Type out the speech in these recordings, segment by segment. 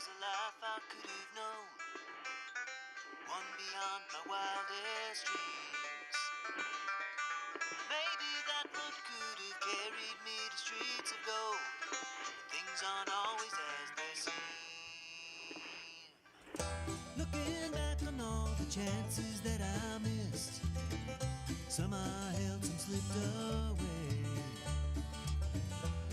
there's a life I could have known, one beyond my wildest dreams. Maybe that road could have carried me to streets of gold. Things aren't always as they seem. Looking back on all the chances that I missed, some I held, some slipped away.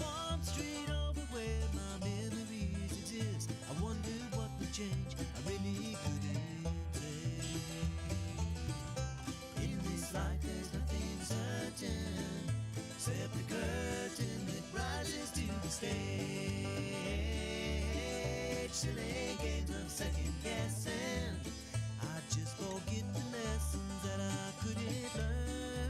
One street over where my memories exist, I wondered what would change, I really couldn't say. In this life there's nothing certain, except the curtain that rises to the stage. Silly games of second guessing, I just forget the lessons that I couldn't learn.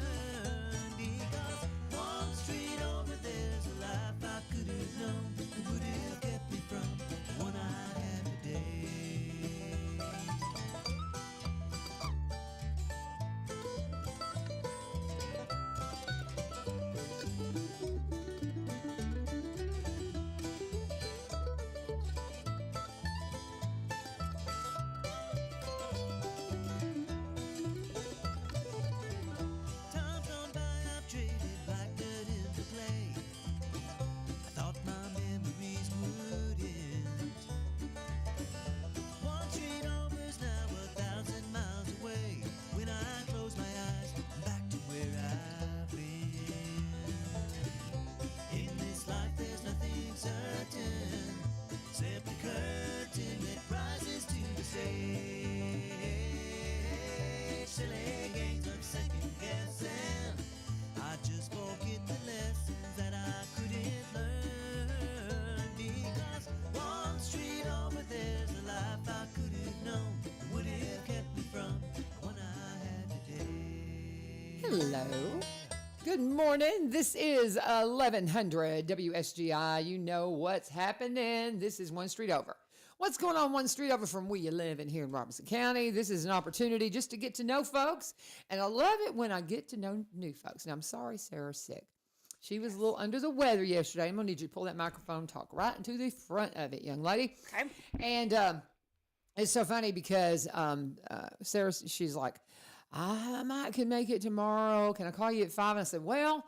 Because one street over there's a life I could have known that would have kept me from the one I had today. Times gone by, I've traded black dirt into clay. I thought my memories would end. One street over's now 1,000 miles away. When I close my eyes, I'm back to where I've been. In this life there's nothing certain, except the curtain that rises to the stage. Silly games of second guessing, I just forget the lessons that I couldn't learn. Because one street over there's a life I could have known that would have kept me from the one I had today. Hello. Good morning. This is 1100 WSGI. You know what's happening. This is One Street Over. What's going on one street over from where you live in here in Robertson County? This is an opportunity just to get to know folks. And I love it when I get to know new folks. Now, I'm sorry Sarah's sick. She was a little under the weather yesterday. I'm going to need you to pull that microphone, talk right into the front of it, young lady. Okay. And it's so funny because Sarah, she's like, I might can make it tomorrow. Can I call you at 5? And I said, well,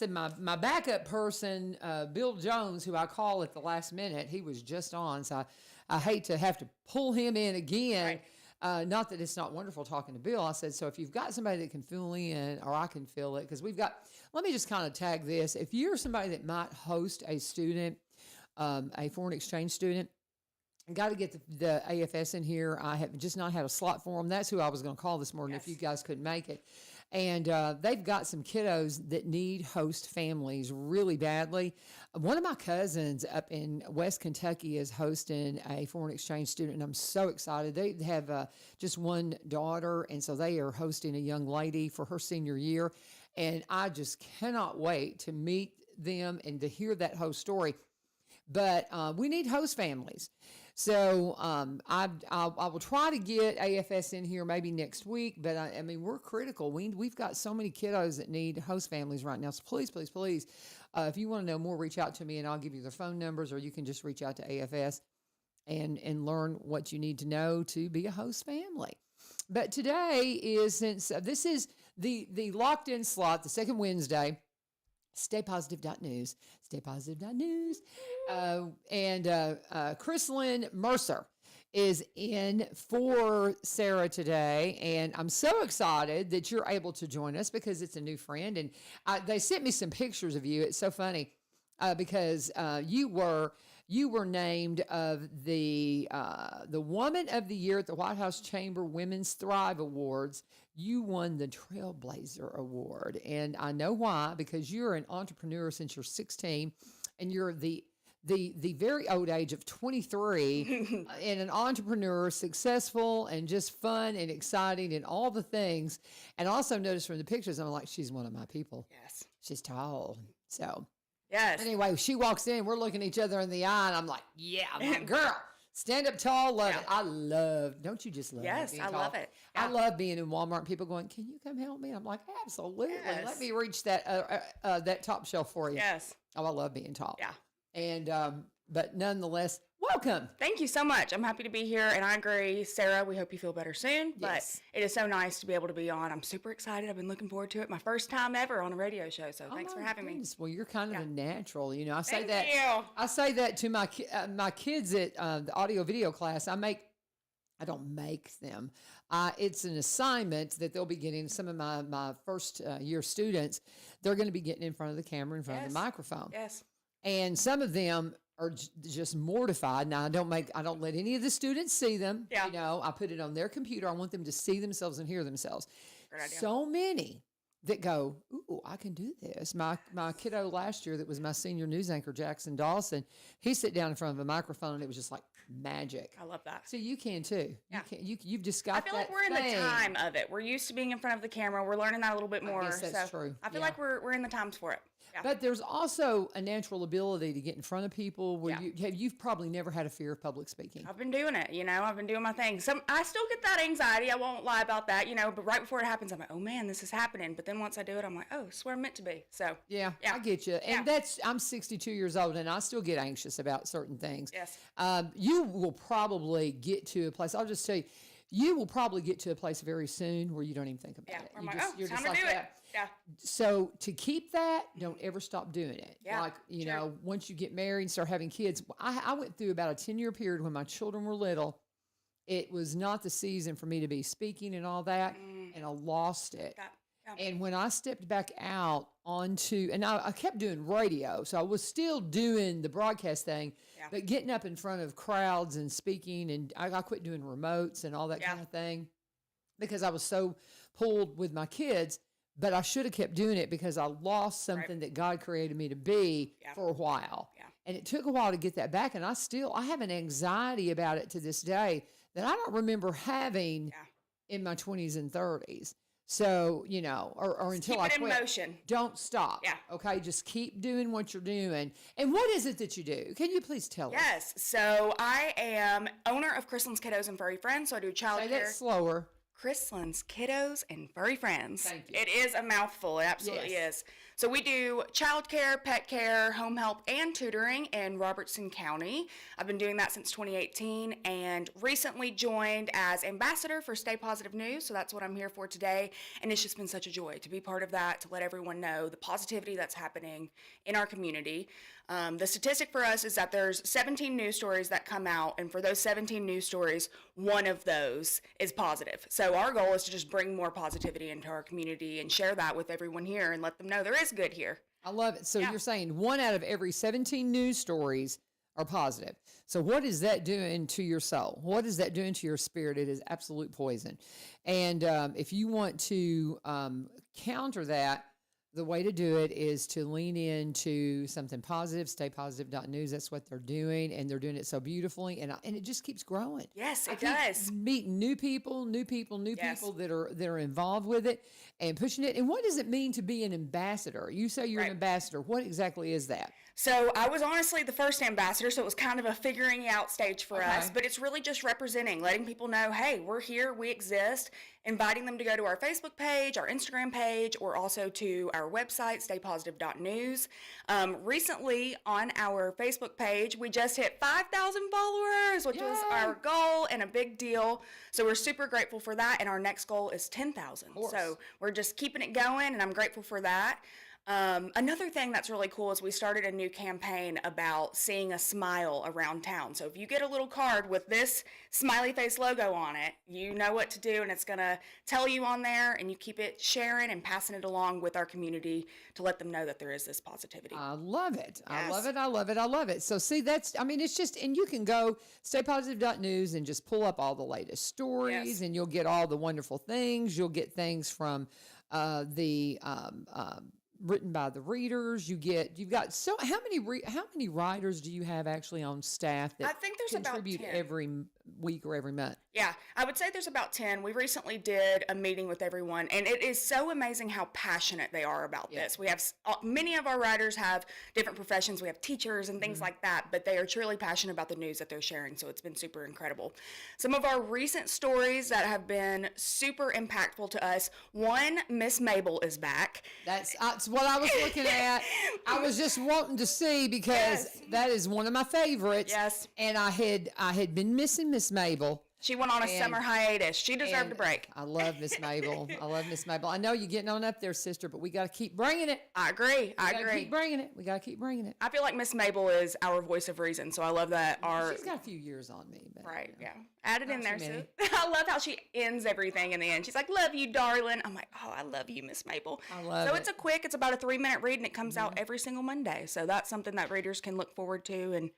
my backup person, Bill Jones, who I call at the last minute, he was just on. So I hate to have to pull him in again. Right. Not that it's not wonderful talking to Bill. I said, so if you've got somebody that can fill in, or I can fill it, because let me just kind of tag this. If you're somebody that might host a student, a foreign exchange student, got to get the AFS in here. I have just not had a slot for them. That's who I was going to call this morning if you guys couldn't make it. And they've got some kiddos that need host families really badly. One of my cousins up in West Kentucky is hosting a foreign exchange student, and I'm so excited. They have just one daughter, and so they are hosting a young lady for her senior year. And I just cannot wait to meet them and to hear that whole story. But we need host families. So I will try to get AFS in here maybe next week. But I mean, we're critical. We've got so many kiddos that need host families right now. So please, please, please, if you want to know more, reach out to me and I'll give you their phone numbers, or you can just reach out to AFS and learn what you need to know to be a host family. But today is, since this is the locked in slot, the second Wednesday, StayPositive.News, StayPositive.News, and Krislyn Mercer is in for Sarah today, and I'm so excited that you're able to join us because it's a new friend, and they sent me some pictures of you. It's so funny because you were named of the Woman of the Year at the White House Chamber Women's Thrive Awards. You won the Trailblazer Award, and I know why, because you're an entrepreneur since you're 16, and you're the very old age of 23 and an entrepreneur, successful and just fun and exciting and all the things. And I also noticed from the pictures, I'm like, she's one of my people. Yes. She's tall. So Yes. anyway, she walks in, we're looking each other in the eye, and I'm like, yeah, my girl. Stand up tall, love it. Don't you just love it? Yes, I love it. I love being in Walmart and people going, can you come help me? I'm like, absolutely. Yes. Let me reach that top shelf for you. Yes. Oh, I love being tall. Yeah. And, but nonetheless, Welcome. Thank you so much. I'm happy to be here, and I agree, Sarah, we hope you feel better soon, Yes. but it is so nice to be able to be on. I'm super excited. I've been looking forward to it. My first time ever on a radio show, so thanks for having me. Well, you're kind of a natural. You know, I say Thank that. you. I say that to my kids at the audio video class. I don't make them. It's an assignment that they'll be getting. Some of my first year students, they're going to be getting in front of the camera, in front of the microphone. Yes. And some of them are just mortified. Now, I don't let any of the students see them. Yeah. You know, I put it on their computer. I want them to see themselves and hear themselves. Great idea. So many that go, ooh, I can do this. My kiddo last year that was my senior news anchor, Jackson Dawson, he sat down in front of a microphone and it was just like magic. I love that. So you can too. Yeah. You've just got I feel like we're in the time of it. We're used to being in front of the camera. We're learning that a little bit more. guess that's true. I feel like we're in the times for it. Yeah. But there's also a natural ability to get in front of people where you've probably never had a fear of public speaking. I've been doing it, I've been doing my thing. I still get that anxiety. I won't lie about that, but right before it happens, I'm like, oh man, this is happening. But then once I do it, I'm like, oh, it's where I'm meant to be. So yeah, I get you. And I'm 62 years old and I still get anxious about certain things. Yes. You will probably get to a place, I'll just tell you, you will probably get to a place very soon where you don't even think about it. I'm like, oh, time to do it. Yeah. So to keep that, don't ever stop doing it. Yeah, Like, once you get married and start having kids, I went through about a 10-year period when my children were little. It was not the season for me to be speaking and all that, and I lost it. Yeah. And when I stepped back out onto, and I kept doing radio, so I was still doing the broadcast thing, but getting up in front of crowds and speaking, and I quit doing remotes and all that kind of thing because I was so pulled with my kids. But I should have kept doing it because I lost something that God created me to be for a while. Yeah. And it took a while to get that back. And I have an anxiety about it to this day that I don't remember having in my 20s and 30s. So, or until I quit. Keep it in motion. Don't stop. Yeah. Okay. Just keep doing what you're doing. And what is it that you do? Can you please tell us? Yes. So I am owner of Krislyn's Kiddos and Furry Friends. So I do childcare. Say that slower. Krislyn's Kiddos and Furry Friends. Thank you. It is a mouthful. It absolutely is. So we do childcare, pet care, home help, and tutoring in Robertson County. I've been doing that since 2018 and recently joined as ambassador for StayPositive.News. So that's what I'm here for today. And it's just been such a joy to be part of that, to let everyone know the positivity that's happening in our community. The statistic for us is that there's 17 news stories that come out, and for those 17 news stories, one of those is positive. So our goal is to just bring more positivity into our community and share that with everyone here and let them know there is good here. I love it. So you're saying 1 out of every 17 news stories are positive. So what is that doing to your soul? What is that doing to your spirit? It is absolute poison. And if you want to counter that, the way to do it is to lean into something positive. StayPositive.News. That's what they're doing, and they're doing it so beautifully, and it just keeps growing. Yes, it does. Meeting new people that are involved with it and pushing it. And what does it mean to be an ambassador? You say you're an ambassador. What exactly is that? So I was honestly the first ambassador, so it was kind of a figuring out stage for us, but it's really just representing, letting people know, hey, we're here, we exist, inviting them to go to our Facebook page, our Instagram page, or also to our website, StayPositive.News. Recently on our Facebook page, we just hit 5,000 followers, which was our goal and a big deal. So we're super grateful for that, and our next goal is 10,000. So we're just keeping it going, and I'm grateful for that. Another thing that's really cool is we started a new campaign about seeing a smile around town. So if you get a little card with this smiley face logo on it, you know what to do, and it's going to tell you on there, and you keep it sharing and passing it along with our community to let them know that there is this positivity. I love it. Yes. I love it. I love it. I love it. So see, it's just, and you can go StayPositive.News and just pull up all the latest stories, and you'll get all the wonderful things. You'll get things from written by the readers. You've got how many writers do you have actually on staff that I think there's contribute about 10. every week or every month? Yeah, I would say there's about 10. We recently did a meeting with everyone, and it is so amazing how passionate they are about this. We have many of our writers have different professions. We have teachers and things like that, but they are truly passionate about the news that they're sharing, so it's been super incredible. Some of our recent stories that have been super impactful to us. One, Miss Mabel is back. That's what I was looking at. I was just wanting to see because that is one of my favorites. Yes. And I had been missing Miss Mabel. She went on a summer hiatus. She deserved a break. I love Miss Mabel. I love Miss Mabel. I know you're getting on up there, sister, but we got to keep bringing it. I agree. We got to keep bringing it. We got to keep bringing it. I feel like Miss Mabel is our voice of reason, so I love that. She's got a few years on me. But, Right, yeah. Add it in there. many. So. I love how she ends everything in the end. She's like, love you, darling. I'm like, oh, I love you, Miss Mabel. I love So it. it's about a 3-minute read, and it comes out every single Monday. So that's something that readers can look forward to, and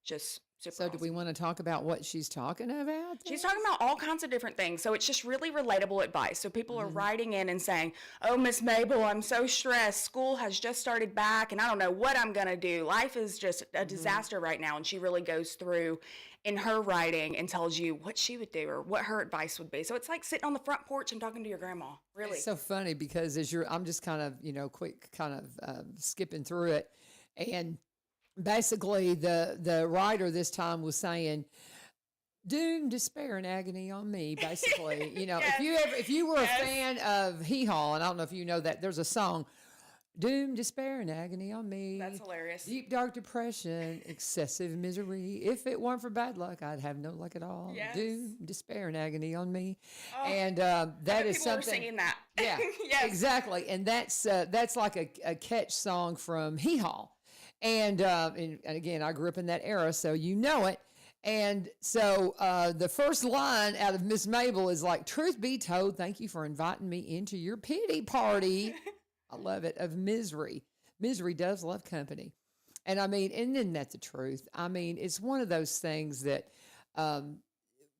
just super So do we want to talk about what she's talking about? She's talking about all kinds of different things. So it's just really relatable advice. So people are writing in and saying, oh, Miss Mabel, I'm so stressed. School has just started back and I don't know what I'm going to do. Life is just a disaster right now. And she really goes through in her writing and tells you what she would do or what her advice would be. So it's like sitting on the front porch and talking to your grandma. Really. It's so funny because I'm just kind of, quick kind of skipping through it. And basically the writer this time was saying, doom, despair, and agony on me, basically. If you were a fan of Hee Haw, and I don't know if you know that, there's a song, doom, despair, and agony on me. That's hilarious. Deep, dark depression, excessive misery. If it weren't for bad luck, I'd have no luck at all. Yes. Doom, despair, and agony on me. Oh, and that is people something. are singing that. Yeah, Yes. exactly. And that's like a catch song from Hee Haw. And again, I grew up in that era, so you know it. And so the first line out of Miss Mabel is like, truth be told, thank you for inviting me into your pity party. I love it, of misery. Misery does love company. And I mean, and then that's the truth. I mean, it's one of those things that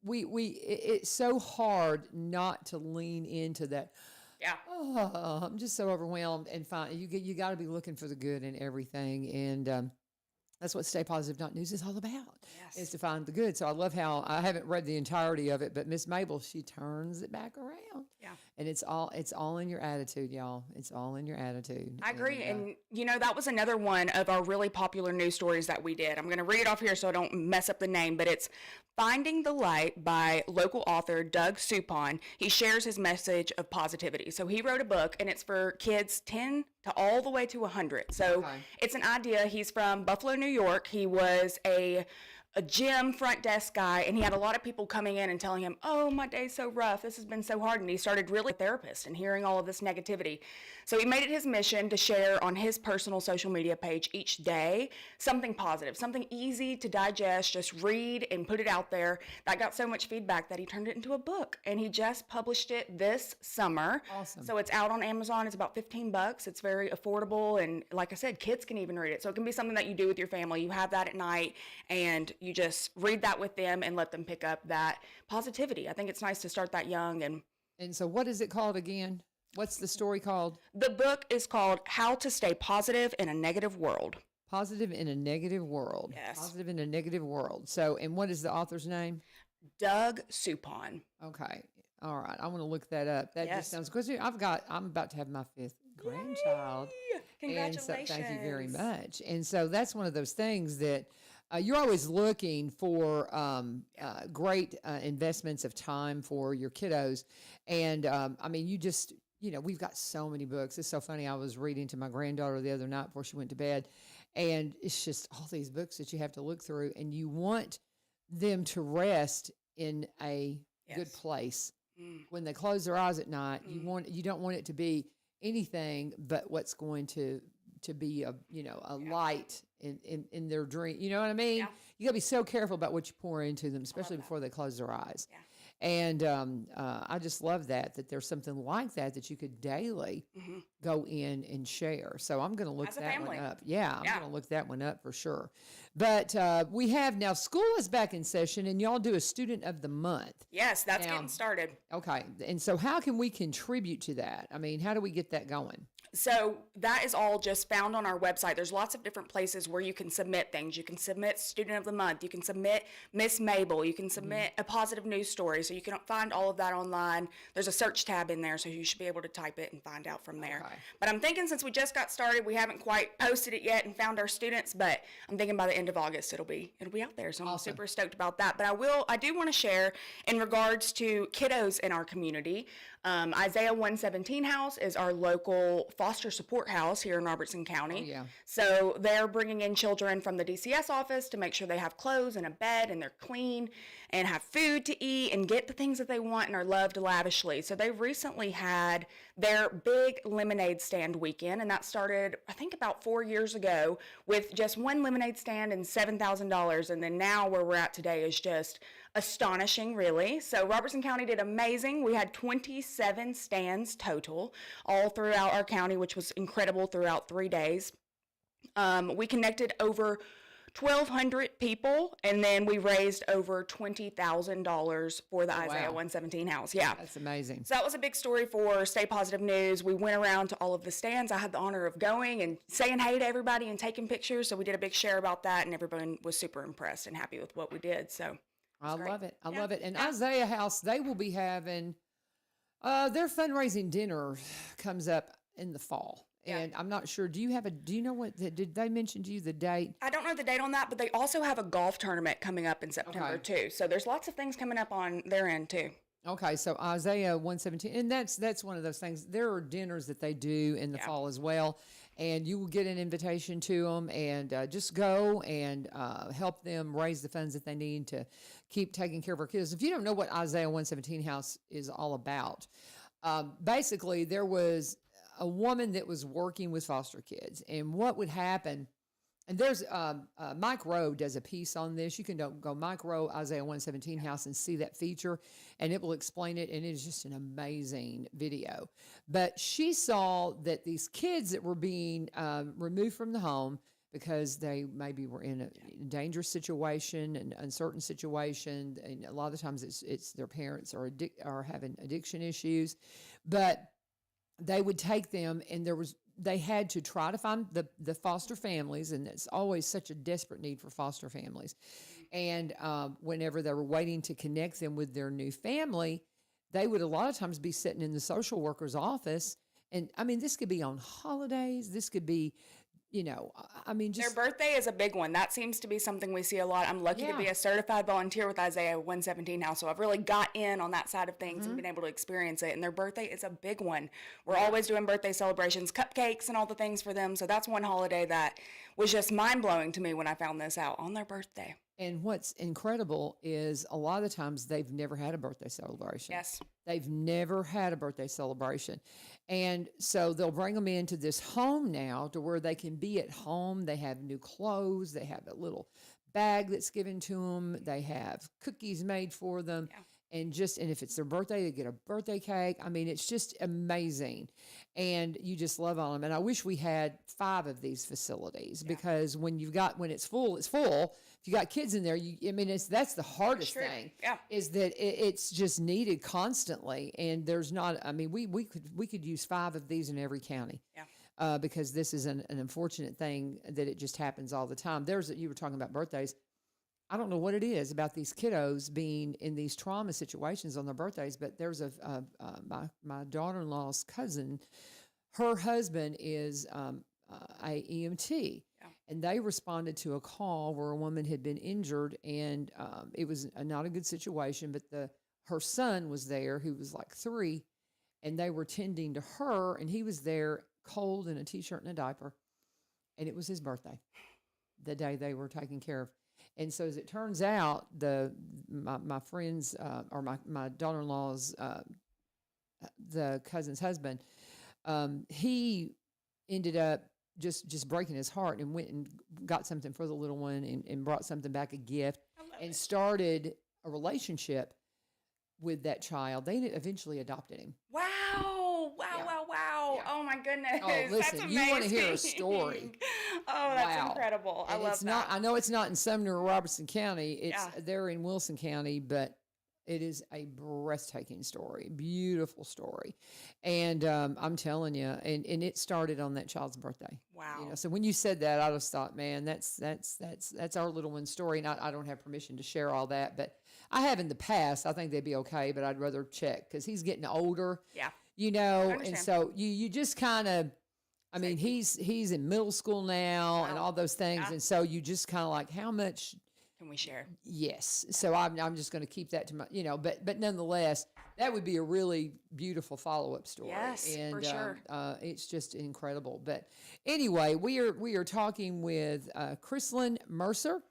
it's so hard not to lean into that. Yeah. Oh, I'm just so overwhelmed and fine. You got to be looking for the good in everything. And that's what StayPositive.News is all about, is to find the good. So I love how, I haven't read the entirety of it, but Miss Mabel, she turns it back around. Yeah. And it's all in your attitude, y'all. It's all in your attitude. I agree. And that was another one of our really popular news stories that we did. I'm going to read it off here so I don't mess up the name, but it's Finding the Light by local author Doug Supon. He shares his message of positivity. So he wrote a book, and it's for kids 10 to all the way to 100. So it's an idea. He's from Buffalo, New York. He was a gym front desk guy, and he had a lot of people coming in and telling him, oh, my day's so rough, this has been so hard, and he started really a therapist and hearing all of this negativity. So he made it his mission to share on his personal social media page each day something positive, something easy to digest, just read and put it out there. That got so much feedback that he turned it into a book, and he just published it this summer. Awesome. So it's out on Amazon. It's about $15. It's very affordable, and like I said, kids can even read it. So it can be something that you do with your family. You have that at night, and you just read that with them and let them pick up that positivity. I think it's nice to start that young. And so what is it called again? What's the story called? The book is called How to Stay Positive in a Negative World. Positive in a Negative World. Yes. Positive in a Negative World. So, and what is the author's name? Doug Supon. Okay. All right. I want to look that up. That Yes. just sounds good. I'm about to have my 5th grandchild. Yay! Congratulations. And so, thank you very much. And so that's one of those things that you're always looking for great investments of time for your kiddos. And I mean, we've got so many books. It's so funny. I was reading to my granddaughter the other night before she went to bed, and it's just all these books that you have to look through, and you want them to rest in a good place. When they close their eyes at night, you don't want it to be anything but what's going to be a light in their dream. You know what I mean? Yeah. You got to be so careful about what you pour into them, especially before they close their eyes. Yeah. And I just love that there's something like that you could daily go in and share. So I'm going to look that one up. Yeah, I'm going to look that one up for sure. But we have now, school is back in session, and y'all do a Student of the Month. Yes, that's getting started. Okay. And so how can we contribute to that? I mean, how do we get that going? So that is all just found on our website. There's lots of different places where you can submit things. You can submit Student of the Month. You can submit Miss Mabel. You can submit a positive news story. So you can find all of that online. There's a search tab in there, so you should be able to type it and find out from there. Okay. But I'm thinking since we just got started, we haven't quite posted it yet and found our students, but I'm thinking by the end of August it'll be out there. So I'm super stoked about that. But I do want to share in regards to kiddos in our community. Isaiah 117 House is our local foster support house here in Robertson County. Oh, yeah. So they're bringing in children from the DCS office to make sure they have clothes and a bed and they're clean and have food to eat and get the things that they want and are loved lavishly. So they recently had their big lemonade stand weekend, and that started, I think, about 4 years ago with just one lemonade stand and $7,000. And then now where we're at today is just astonishing, really. So Robertson County did amazing. We had 27 stands total all throughout our county, which was incredible throughout 3 days. We connected over 1,200 people, and then we raised over $20,000 for the Isaiah 117 house. Yeah. That's amazing. So that was a big story for Stay Positive News. We went around to all of the stands. I had the honor of going and saying hey to everybody and taking pictures. So we did a big share about that, and everyone was super impressed and happy with what we did. So I love it. I love it. And Isaiah House, they will be having their fundraising dinner comes up in the fall. Yeah. And I'm not sure. Do you know what, did they mention to you the date? I don't know the date on that, but they also have a golf tournament coming up in September too. So there's lots of things coming up on their end too. Okay, so Isaiah 117, and that's one of those things. There are dinners that they do in the fall as well, and you will get an invitation to them, and just go and help them raise the funds that they need to keep taking care of our kids. If you don't know what Isaiah 117 House is all about, basically there was a woman that was working with foster kids, and what would happen, and there's Mike Rowe does a piece on this. You can go Mike Rowe, Isaiah 117 House, and see that feature, and it will explain it, and it is just an amazing video. But she saw that these kids that were being removed from the home because they maybe were in a dangerous situation, an uncertain situation, and a lot of the times it's their parents are having addiction issues, but they would take them, and they had to try to find the foster families, and it's always such a desperate need for foster families. And whenever they were waiting to connect them with their new family, they would a lot of times be sitting in the social worker's office. And I mean, this could be on holidays. This could be, just their birthday is a big one. That seems to be something we see a lot. I'm lucky to be a certified volunteer with Isaiah 117 now, so I've really got in on that side of things and been able to experience it. And their birthday is a big one. We're always doing birthday celebrations, cupcakes and all the things for them. So that's one holiday that was just mind-blowing to me when I found this out, on their birthday. And what's incredible is a lot of the times they've never had a birthday celebration. Yes. They've never had a birthday celebration. And so they'll bring them into this home now to where they can be at home. They have new clothes. They have a little bag that's given to them. They have cookies made for them. Yeah. And if it's their birthday, they get a birthday cake. I mean, it's just amazing. And you just love on them. And I wish we had 5 of these facilities because when it's full, it's full. If you got kids in there, that's the hardest thing is that it's just needed constantly. And there's not, we could use 5 of these in every county. Yeah. Because this is an unfortunate thing that it just happens all the time. You were talking about birthdays. I don't know what it is about these kiddos being in these trauma situations on their birthdays, but there's my daughter-in-law's cousin, her husband is a EMT, and they responded to a call where a woman had been injured, and it was not a good situation, but her son was there who was like 3, and they were tending to her, and he was there cold in a T-shirt and a diaper, and it was his birthday, the day they were taking care of. And so as it turns out, my friend's or my daughter-in-law's the cousin's husband, he ended up just breaking his heart and went and got something for the little one and brought something back, a gift, and started a relationship with that child. They eventually adopted him. Wow. Yeah. Oh my goodness. Oh, listen, that's amazing. You want to hear a story. Oh, that's incredible. I love that. I know it's not in Sumner or Robertson County. They're in Wilson County, but It is a breathtaking story, beautiful story. And I'm telling you, and it started on that child's birthday. Wow. You know, so when you said that, I just thought, man, that's our little one's story. And I don't have permission to share all that, but I have in the past. I think they'd be okay, but I'd rather check because he's getting older. Yeah. You know, and so you just kind of, I mean, he's in middle school now and all those things. And so you just kind of like, how much can we share? Yes. So I'm just going to keep that to my, you know, but nonetheless, that would be a really beautiful follow-up story. Yes, and, for sure. It's just incredible. But anyway, we are talking with Krislyn Mercer,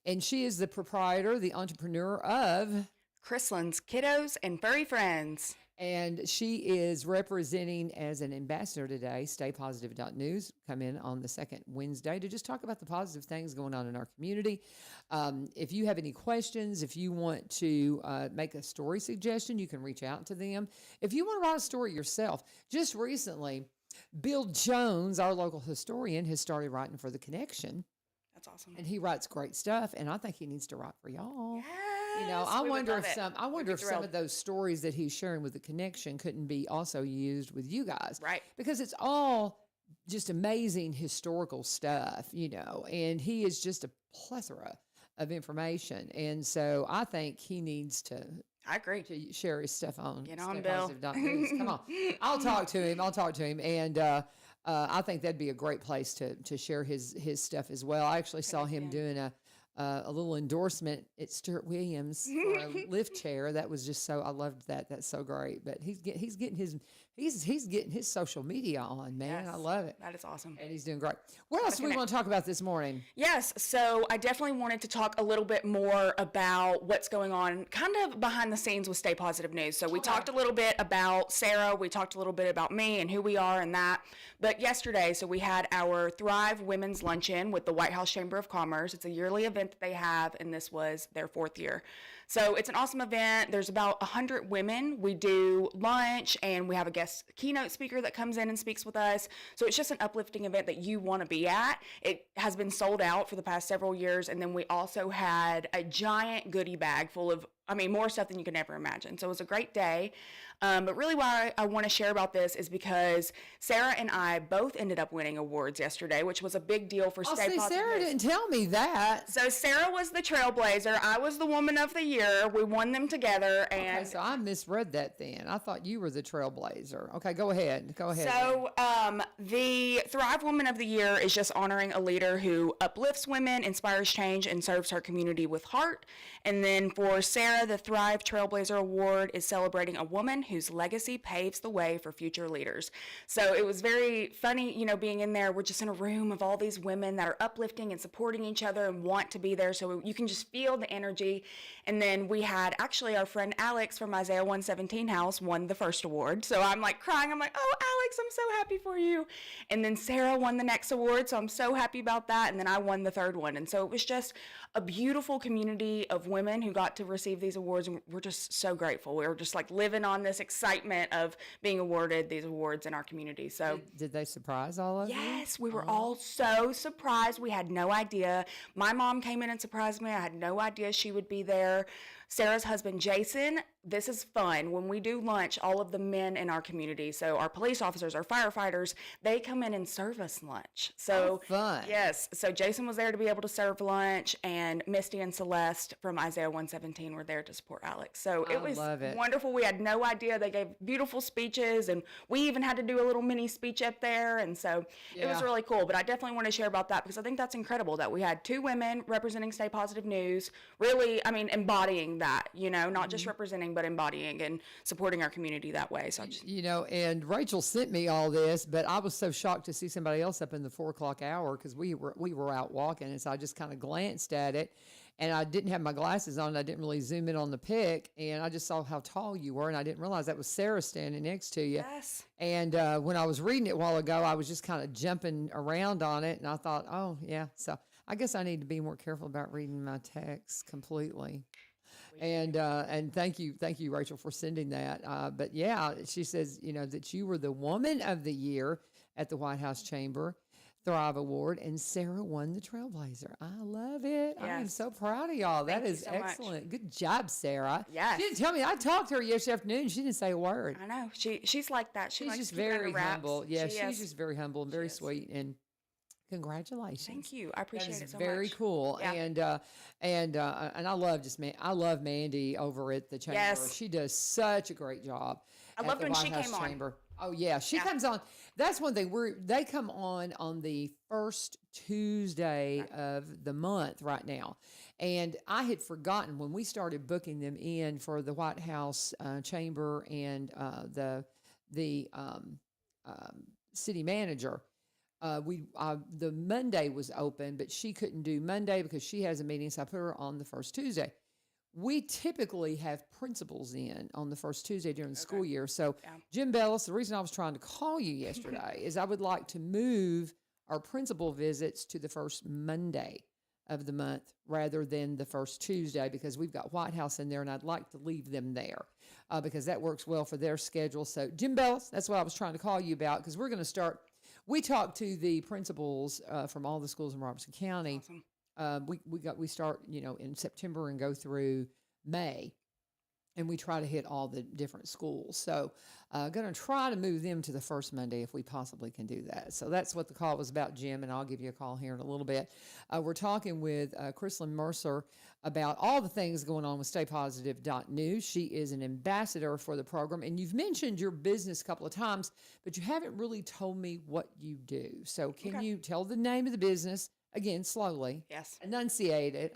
and she is the proprietor, the entrepreneur of Krislyn's Kiddos and Furry Friends. And she is representing as an ambassador today, StayPositive.News, come in on the second Wednesday to just talk about the positive things going on in our community. If you have any questions, if you want to make a story suggestion, you can reach out to them. If you want to write a story yourself, just recently, Bill Jones, our local historian, has started writing for The Connection. That's awesome. And he writes great stuff, and I think he needs to write for y'all. Yes, you know, I wonder if some thrilled. of those stories that he's sharing with The Connection couldn't be also used with you guys. Right. Because it's all just amazing historical stuff, you know, and he is just a plethora of information. And so I think he needs to I agree. to share his stuff on Get on, Bill. StayPositive.News. Come on. I'll talk to him. And I think that'd be a great place to share his stuff as well. I actually saw him doing a little endorsement at Stuart Williams for a lift chair. That was just so, I loved that. That's so great. But he's getting his social media on, man. Yes, I love it. That is awesome. And he's doing great. What else do we want to talk about this morning? Yes, so I definitely wanted to talk a little bit more about what's going on kind of behind the scenes with Stay Positive News. So we talked a little bit about Sarah, we talked a little bit about me and who we are and that. But yesterday, so we had our Thrive Women's Luncheon with the White House Chamber of Commerce. It's a yearly event that they have, and this was their 4th year. So it's an awesome event. There's about 100 women. We do lunch, and we have a guest keynote speaker that comes in and speaks with us. So it's just an uplifting event that you want to be at. It has been sold out for the past several years, and then we also had a giant goodie bag full of, more stuff than you could ever imagine. So it was a great day. But really why I want to share about this is because Sarah and I both ended up winning awards yesterday, which was a big deal for Stay Positive. Sarah didn't tell me that. So Sarah was the trailblazer. I was the woman of the year. We won them together. And okay, so I misread that then. I thought you were the trailblazer. Okay, go ahead. So the Thrive Woman of the Year is just honoring a leader who uplifts women, inspires change, and serves her community with heart. And then for Sarah, the Thrive Trailblazer Award is celebrating a woman whose legacy paves the way for future leaders. So it was very funny, being in there. We're just in a room of all these women that are uplifting and supporting each other and want to be there. So you can just feel the energy. And then we had actually our friend Alex from Isaiah 117 House won the first award. So I'm like crying. I'm like, oh, Alex, I'm so happy for you. And then Sarah won the next award. So I'm so happy about that. And then I won the third one. And so it was just a beautiful community of women who got to receive these awards, and we're just so grateful. We were just like living on this excitement of being awarded these awards in our community. So did they surprise all of you? Yes, we were all so surprised. We had no idea. My mom came in and surprised me. I had no idea she would be there. Sarah's husband, Jason, this is fun. When we do lunch, all of the men in our community, so our police officers, our firefighters, they come in and serve us lunch. So fun. Yes. So Jason was there to be able to serve lunch, and Misty and Celeste from Isaiah 117 were there to support Alex. So it was wonderful. We had no idea. They gave beautiful speeches, and we even had to do a little mini speech up there. And so it was really cool. But I definitely want to share about that because I think that's incredible that we had 2 women representing Stay Positive News, really, embodying that, not just representing, but embodying and supporting our community that way. So and Rachel sent me all this, but I was so shocked to see somebody else up in the 4 o'clock hour because we were out walking, and so I just kind of glanced at it, and I didn't have my glasses on. And I didn't really zoom in on the pic, and I just saw how tall you were, and I didn't realize that was Sarah standing next to you. Yes. And when I was reading it a while ago, I was just kind of jumping around on it, and I thought, oh yeah, so I guess I need to be more careful about reading my text completely. And thank you, Rachel, for sending that. But yeah, she says, that you were the Woman of the Year at the White House Chamber. Thrive Award, and Sarah won the Trailblazer. I love it. I am Yes. so proud of y'all. That Thank you is so much. excellent. Good job, Sarah. Yes. She didn't tell me. I talked to her yesterday afternoon. She didn't say a word. I know. She's like that. She She's likes just to keep it under very wraps. humble. Yeah, She she's is. just very humble and very is. sweet. And congratulations. Thank you. I appreciate That is it so very much. cool. Yeah. And I love I love Mandy over at the chamber. Yes. She does such a great job. I at loved the when White she House came on. Chamber. Oh yeah, she Yeah. comes on. That's one thing. They come on the first Tuesday of the month right now, and I had forgotten when we started booking them in for the White House Chamber and the city manager. The Monday was open, but she couldn't do Monday because she has a meeting, so I put her on the first Tuesday. We typically have principals in on the first Tuesday during the school year. So, Jim Bellis, the reason I was trying to call you yesterday is I would like to move our principal visits to the first Monday of the month rather than the first Tuesday because we've got White House in there and I'd like to leave them there because that works well for their schedule. So, Jim Bellis, that's what I was trying to call you about because we're going to start. We talked to the principals from all the schools in Robertson County. Awesome. We start in September and go through May, and we try to hit all the different schools. So, going to try to move them to the first Monday if we possibly can do that. So that's what the call was about, Jim, and I'll give you a call here in a little bit. We're talking with Krislyn Mercer about all the things going on with StayPositive.News. She is an ambassador for the program, and you've mentioned your business a couple of times, but you haven't really told me what you do. So can you tell the name of the business? Again, slowly. Yes. Enunciate it.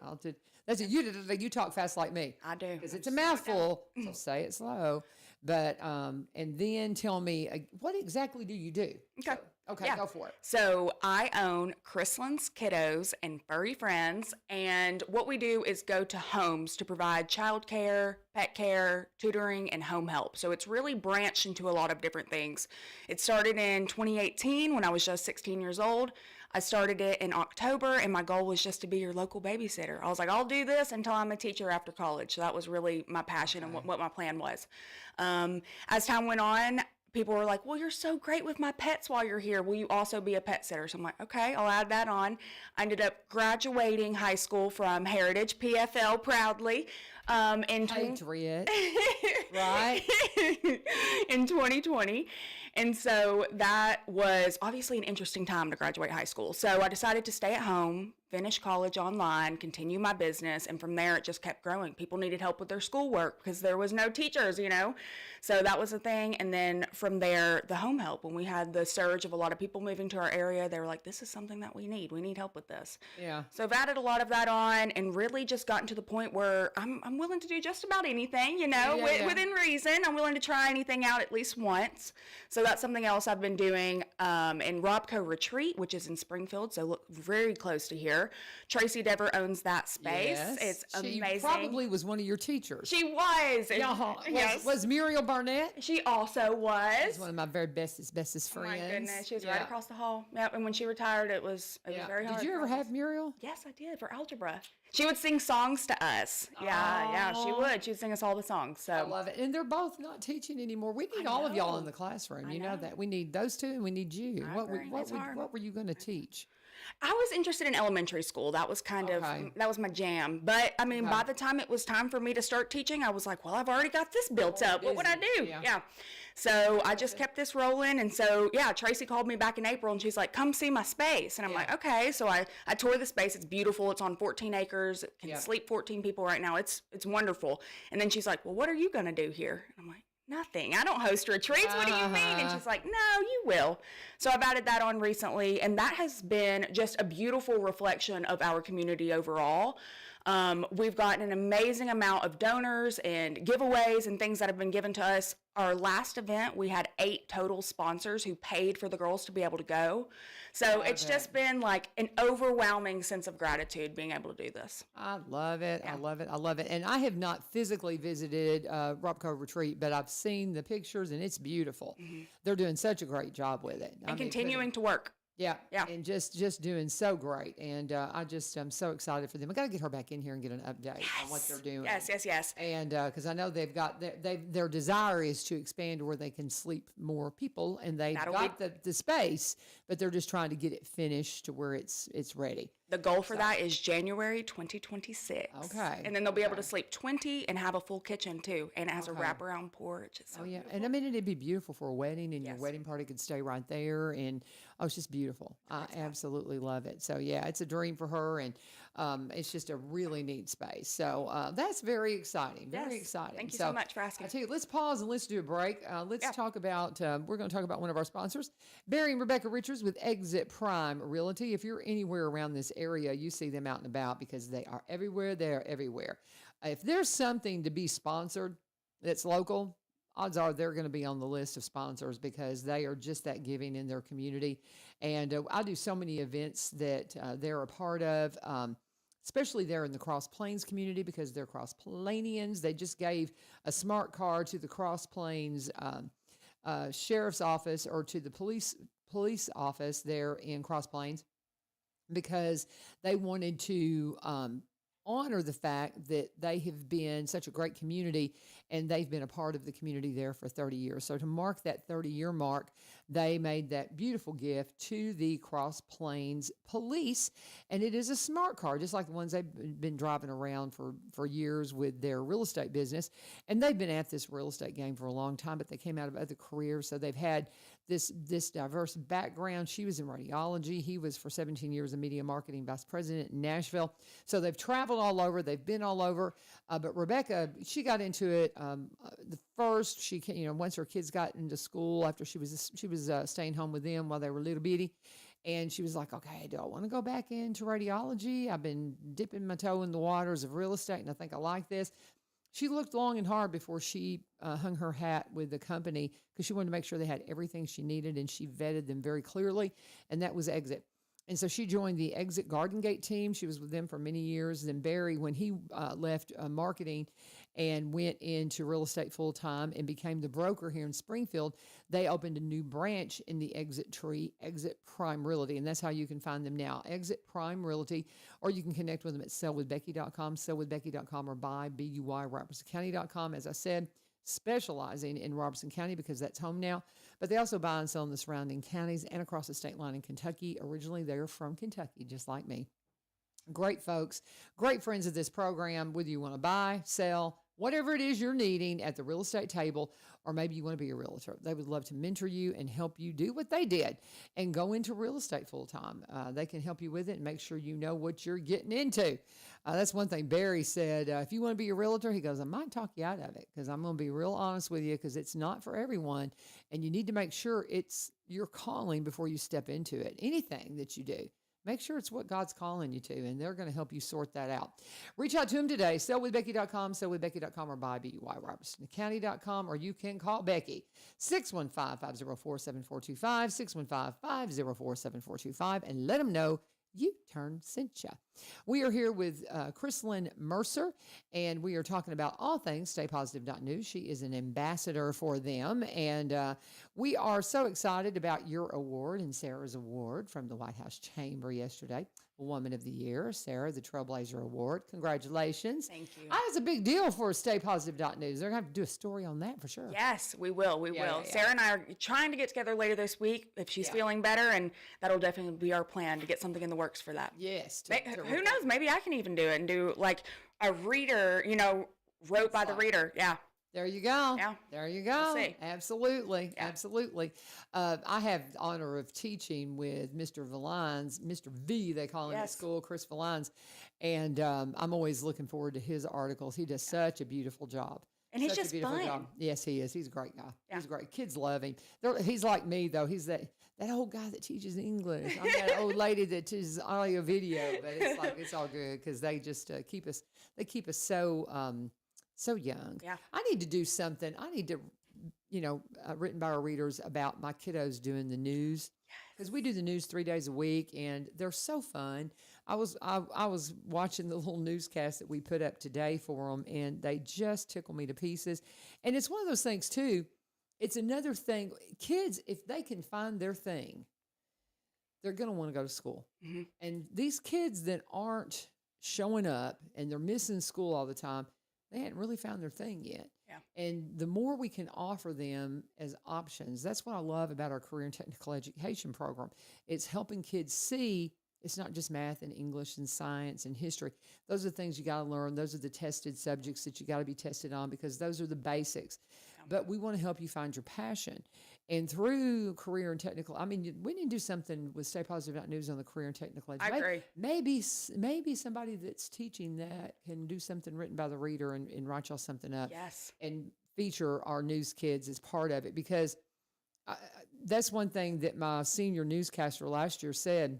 That's it. You talk fast like me. I do. Because it's a mouthful, so say it slow. But, and then tell me, what exactly do you do? Okay. Okay, Yeah. go for it. So I own Krislyn's Kiddos and Furry Friends, and what we do is go to homes to provide childcare, pet care, tutoring, and home help. So it's really branched into a lot of different things. It started in 2018 when I was just 16 years old. I started it in October, and my goal was just to be your local babysitter. I was like, I'll do this until I'm a teacher after college. So that was really my passion and what my plan was. As time went on, people were like, well, you're so great with my pets while you're here. Will you also be a pet sitter? So I'm like, okay, I'll add that on. I ended up graduating high school from Heritage PFL proudly. Patriot, right? In 2020. And so that was obviously an interesting time to graduate high school. So I decided to stay at home, finish college online, continue my business, and from there it just kept growing. People needed help with their schoolwork because there was no teachers, So that was a thing. And then from there, the home help. When we had the surge of a lot of people moving to our area, they were like, this is something that we need. We need help with this. Yeah. So I've added a lot of that on and really just gotten to the point where I'm willing to do just about anything, within reason. I'm willing to try anything out at least once. So that's something else I've been doing in Robco Retreat, which is in Springfield, so look very close to here. Tracy Dever owns that space. Yes. It's She amazing. probably was one of your teachers. She was. Yes. Was Muriel Barnett? She also was. She's one of my very bestest Oh friends. my goodness, she was right across the hall. Yep, and when she retired, it was very hard. Did you ever have Muriel? Yes, I did, for algebra. She would sing songs to us. Yeah, she would. She would sing us all the songs. So I love it. And they're both not teaching anymore. We need all of y'all in the classroom. You know that. We need those two and we need you. What were you going to teach? I was interested in elementary school. That was that was my jam. But I mean, by the time it was time for me to start teaching, I was like, well, I've already got this built up. What would I do? Yeah. So I just kept this rolling. And so, Tracy called me back in April and she's like, come see my space. And I'm like, okay. So I toured the space. It's beautiful. It's on 14 acres. It can sleep 14 people right now. It's wonderful. And then she's like, well, what are you going to do here? And I'm like, nothing. I don't host retreats. What do you mean? And she's like, no, you will. So I've added that on recently. And that has been just a beautiful reflection of our community overall. We've gotten an amazing amount of donors and giveaways and things that have been given to us. Our last event, we had 8 total sponsors who paid for the girls to be able to go. So it's just been like an overwhelming sense of gratitude being able to do this. I love it. Yeah. I love it. I love it. And I have not physically visited Robco Retreat, but I've seen the pictures and it's beautiful. Mm-hmm. They're doing such a great job with it. And continuing to work. Yeah, Yeah. and just doing so great, and I'm so excited for them. I got to get her back in here and get an update on what they're doing. Yes. And because I know they've got their desire is to expand to where they can sleep more people, and they've got the space, but they're just trying to get it finished to where it's ready. The goal for that is January 2026. Okay. And then they'll be able to sleep 20 and have a full kitchen too. And it has a wraparound porch. It's so beautiful. And I mean, it'd be beautiful for a wedding, and your wedding party could stay right there. And it's just beautiful. I absolutely love it. So yeah, it's a dream for her, and it's just a really neat space. So that's very exciting. Very exciting. Thank you so much for asking. I tell you, let's pause and let's do a break. Let's talk about. We're going to talk about one of our sponsors, Barry and Rebecca Richards with Exit Prime Realty. If you're anywhere around this area, you see them out and about because they are everywhere. They're everywhere. If there's something to be sponsored that's local, odds are they're going to be on the list of sponsors because they are just that giving in their community. And I do so many events that they're a part of, especially there in the Cross Plains community because they're Cross Plainians. They just gave a smart card to the Cross Plains Sheriff's Office or to the police office there in Cross Plains because they wanted to honor the fact that they have been such a great community and they've been a part of the community there for 30 years. So to mark that 30-year mark, they made that beautiful gift to the Cross Plains Police, and it is a smart card, just like the ones they've been driving around for years with their real estate business. And they've been at this real estate game for a long time, but they came out of other careers, so they've had this diverse background. She was in radiology. He was for 17 years a media marketing vice president in Nashville. So they've traveled all over. They've been all over. But Rebecca, she got into it the first. She, once her kids got into school after she was staying home with them while they were little bitty, and she was like, okay, do I want to go back into radiology? I've been dipping my toe in the waters of real estate, and I think I like this. She looked long and hard before she hung her hat with the company because she wanted to make sure they had everything she needed, and she vetted them very clearly, and that was Exit. And so she joined the Exit Garden Gate team. She was with them for many years. Then Barry, when he left marketing and went into real estate full time and became the broker here in Springfield, they opened a new branch in the Exit tree, Exit Prime Realty. And that's how you can find them now, Exit Prime Realty, or you can connect with them at sellwithbecky.com, sellwithbecky.com, or buy.robertsoncounty.com. As I said, specializing in Robertson County because that's home now. But they also buy and sell in the surrounding counties and across the state line in Kentucky. Originally, they're from Kentucky, just like me. Great folks, great friends of this program, whether you want to buy, sell, whatever it is you're needing at the real estate table, or maybe you want to be a realtor. They would love to mentor you and help you do what they did and go into real estate full time. They can help you with it and make sure you know what you're getting into. That's one thing Barry said. If you want to be a realtor, he goes, I might talk you out of it because I'm going to be real honest with you because it's not for everyone. And you need to make sure it's your calling before you step into it. Anything that you do, make sure it's what God's calling you to, and they're going to help you sort that out. Reach out to them today, sellwithbecky.com, sellwithbecky.com, or buy.robertsoncounty.com, or you can call Becky, 615-504-7425, 615-504-7425, and let them know U-Turn sent ya. We are here with Krislyn Mercer, and we are talking about all things StayPositive.News. She is an ambassador for them, and we are so excited about your award and Sarah's award from the White House Chamber yesterday. Woman of the Year, Sarah, the Trailblazer Award. Congratulations. Thank you. That's a big deal for StayPositive.News. They're going to have to do a story on that for sure. Yes, we will. We will. Yeah. Sarah and I are trying to get together later this week if she's feeling better, and that'll definitely be our plan to get something in the works for that. Yes. Who knows? Maybe I can even do it and do like a reader, wrote by the reader. Yeah. There you go. Yeah. There you go. We'll see. Absolutely. Yeah. Absolutely. I have the honor of teaching with Mr. Valines, Mr. V, they call him at school, Chris Valines. And I'm always looking forward to his articles. He does such a beautiful job. And he's just fun. Yes, he is. He's a great guy. Yeah. He's great. Kids love him. He's like me, though. He's that old guy that teaches English. I'm that old lady that teaches audio video. But it's like, it's all good because they just keep us so so young. Yeah. I need to do something. I need to, written by our readers about my kiddos doing the news because we do the news 3 days a week and they're so fun. I was watching the little newscast that we put up today for them and they just tickle me to pieces. And it's one of those things too. It's another thing. Kids, if they can find their thing, they're going to want to go to school. And these kids that aren't showing up and they're missing school all the time, they hadn't really found their thing yet. Yeah. And the more we can offer them as options, that's what I love about our career and technical education program. It's helping kids see it's not just math and English and science and history. Those are the things you got to learn. Those are the tested subjects that you got to be tested on because those are the basics. But we want to help you find your passion. And through career and technical, I mean, we need to do something with StayPositive.News on the career and technical education. I agree. Maybe somebody that's teaching that can do something written by the reader and write y'all something up. Yes. And feature our news kids as part of it because that's one thing that my senior newscaster last year said.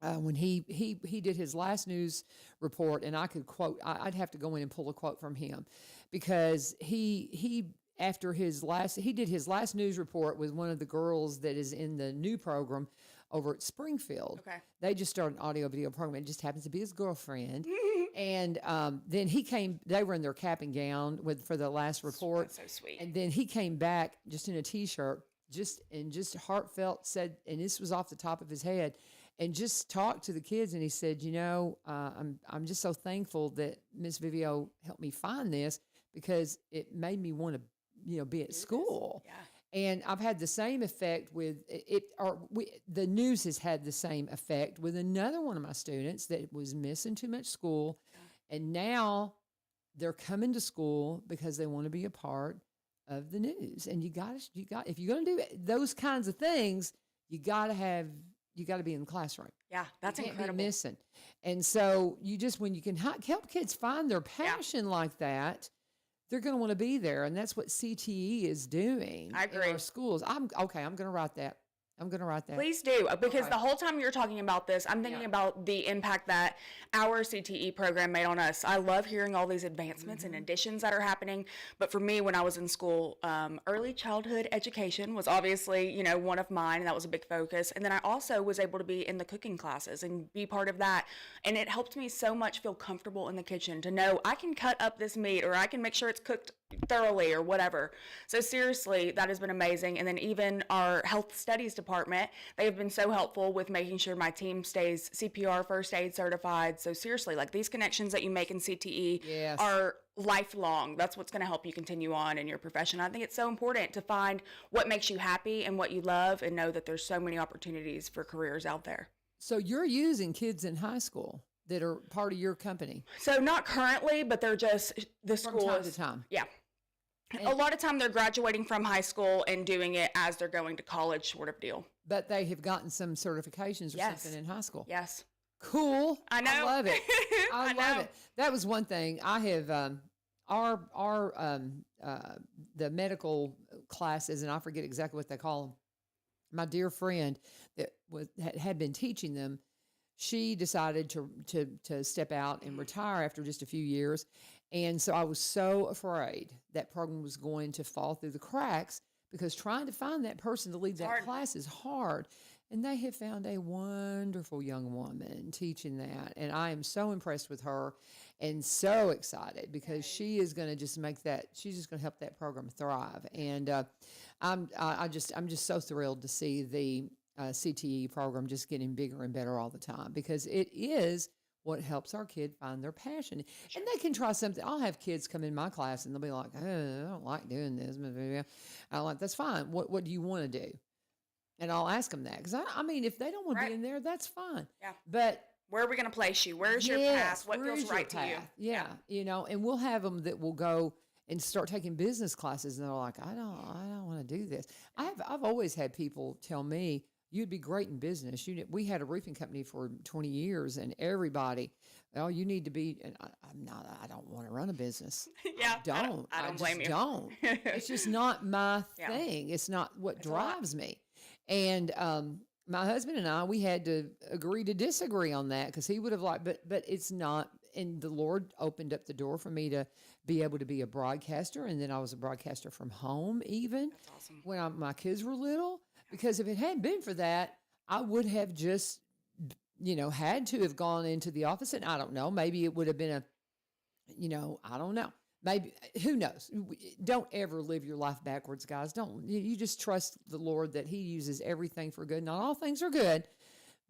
When he did his last news report, and I could quote, I'd have to go in and pull a quote from him because he did his last news report with one of the girls that is in the new program over at Springfield. Okay. They just started an audio video program. It just happens to be his girlfriend. And then they were in their cap and gown for the last report. That's so sweet. And then he came back just in a t-shirt, just heartfelt said, and this was off the top of his head, and just talked to the kids. And he said, I'm just so thankful that Miss Vivio helped me find this because it made me want to, be at school. Yeah. And I've had the same effect with it, the news has had the same effect with another one of my students that was missing too much school. And now they're coming to school because they want to be a part of the news. And if you're going to do those kinds of things, you got to be in the classroom. Yeah, that's you can't incredible. Be missing. And so when you can help kids find their passion like that, they're going to want to be there. And that's what CTE is doing. I agree. In our schools. I'm going to write that. Please do, because the whole time you're talking about this, I'm thinking about the impact that our CTE program made on us. I love hearing all these advancements and additions that are happening. But for me, when I was in school, early childhood education was obviously, one of mine, and that was a big focus. And then I also was able to be in the cooking classes and be part of that. And it helped me so much feel comfortable in the kitchen to know I can cut up this meat or I can make sure it's cooked thoroughly or whatever. So seriously, that has been amazing. And then even our health studies department, they have been so helpful with making sure my team stays CPR first aid certified. So seriously, like these connections that you make in CTE are lifelong. That's what's going to help you continue on in your profession. I think it's so important to find what makes you happy and what you love and know that there's so many opportunities for careers out there. So you're using kids in high school that are part of your company? So not currently, but they're just the school from time to time. Yeah. A lot of time they're graduating from high school and doing it as they're going to college, sort of deal. But they have gotten some certifications or something in high school. Yes. Cool. I know. I love it. I love know. it. That was one thing. I have the medical classes, and I forget exactly what they call them. My dear friend that had been teaching them, she decided to step out and retire after just a few years. And so I was so afraid that program was going to fall through the cracks because trying to find that person to lead that class is hard. And they have found a wonderful young woman teaching that. And I am so impressed with her and so excited because she is going to just she's just going to help that program thrive. And I'm just so thrilled to see the CTE program just getting bigger and better all the time because it is what helps our kid find their passion. And they can try something. I'll have kids come in my class and they'll be like, oh, I don't like doing this. I'm like, that's fine. What do you want to do? And I'll ask them that. Because, I mean, if they don't want to be in there, that's fine. Yeah. But where are we going to place you? Where's your path? What feels right to you? Yeah. And we'll have them that will go and start taking business classes. And they're like, I don't want to do this. I've always had people tell me, you'd be great in business. We had a roofing company for 20 years, and everybody, you need to be. And I don't want to run a business. Yeah, I don't blame you. Don't. It's just not my thing. It's not what drives me. And my husband and I, we had to agree to disagree on that because he would have liked, but it's not. And the Lord opened up the door for me to be able to be a broadcaster, and then I was a broadcaster from home even. That's awesome. When my kids were little. Because if it hadn't been for that, I would have just, had to have gone into the office. And I don't know, maybe it would have been I don't know. Maybe, who knows? Don't ever live your life backwards, guys. You just trust the Lord that he uses everything for good. Not all things are good,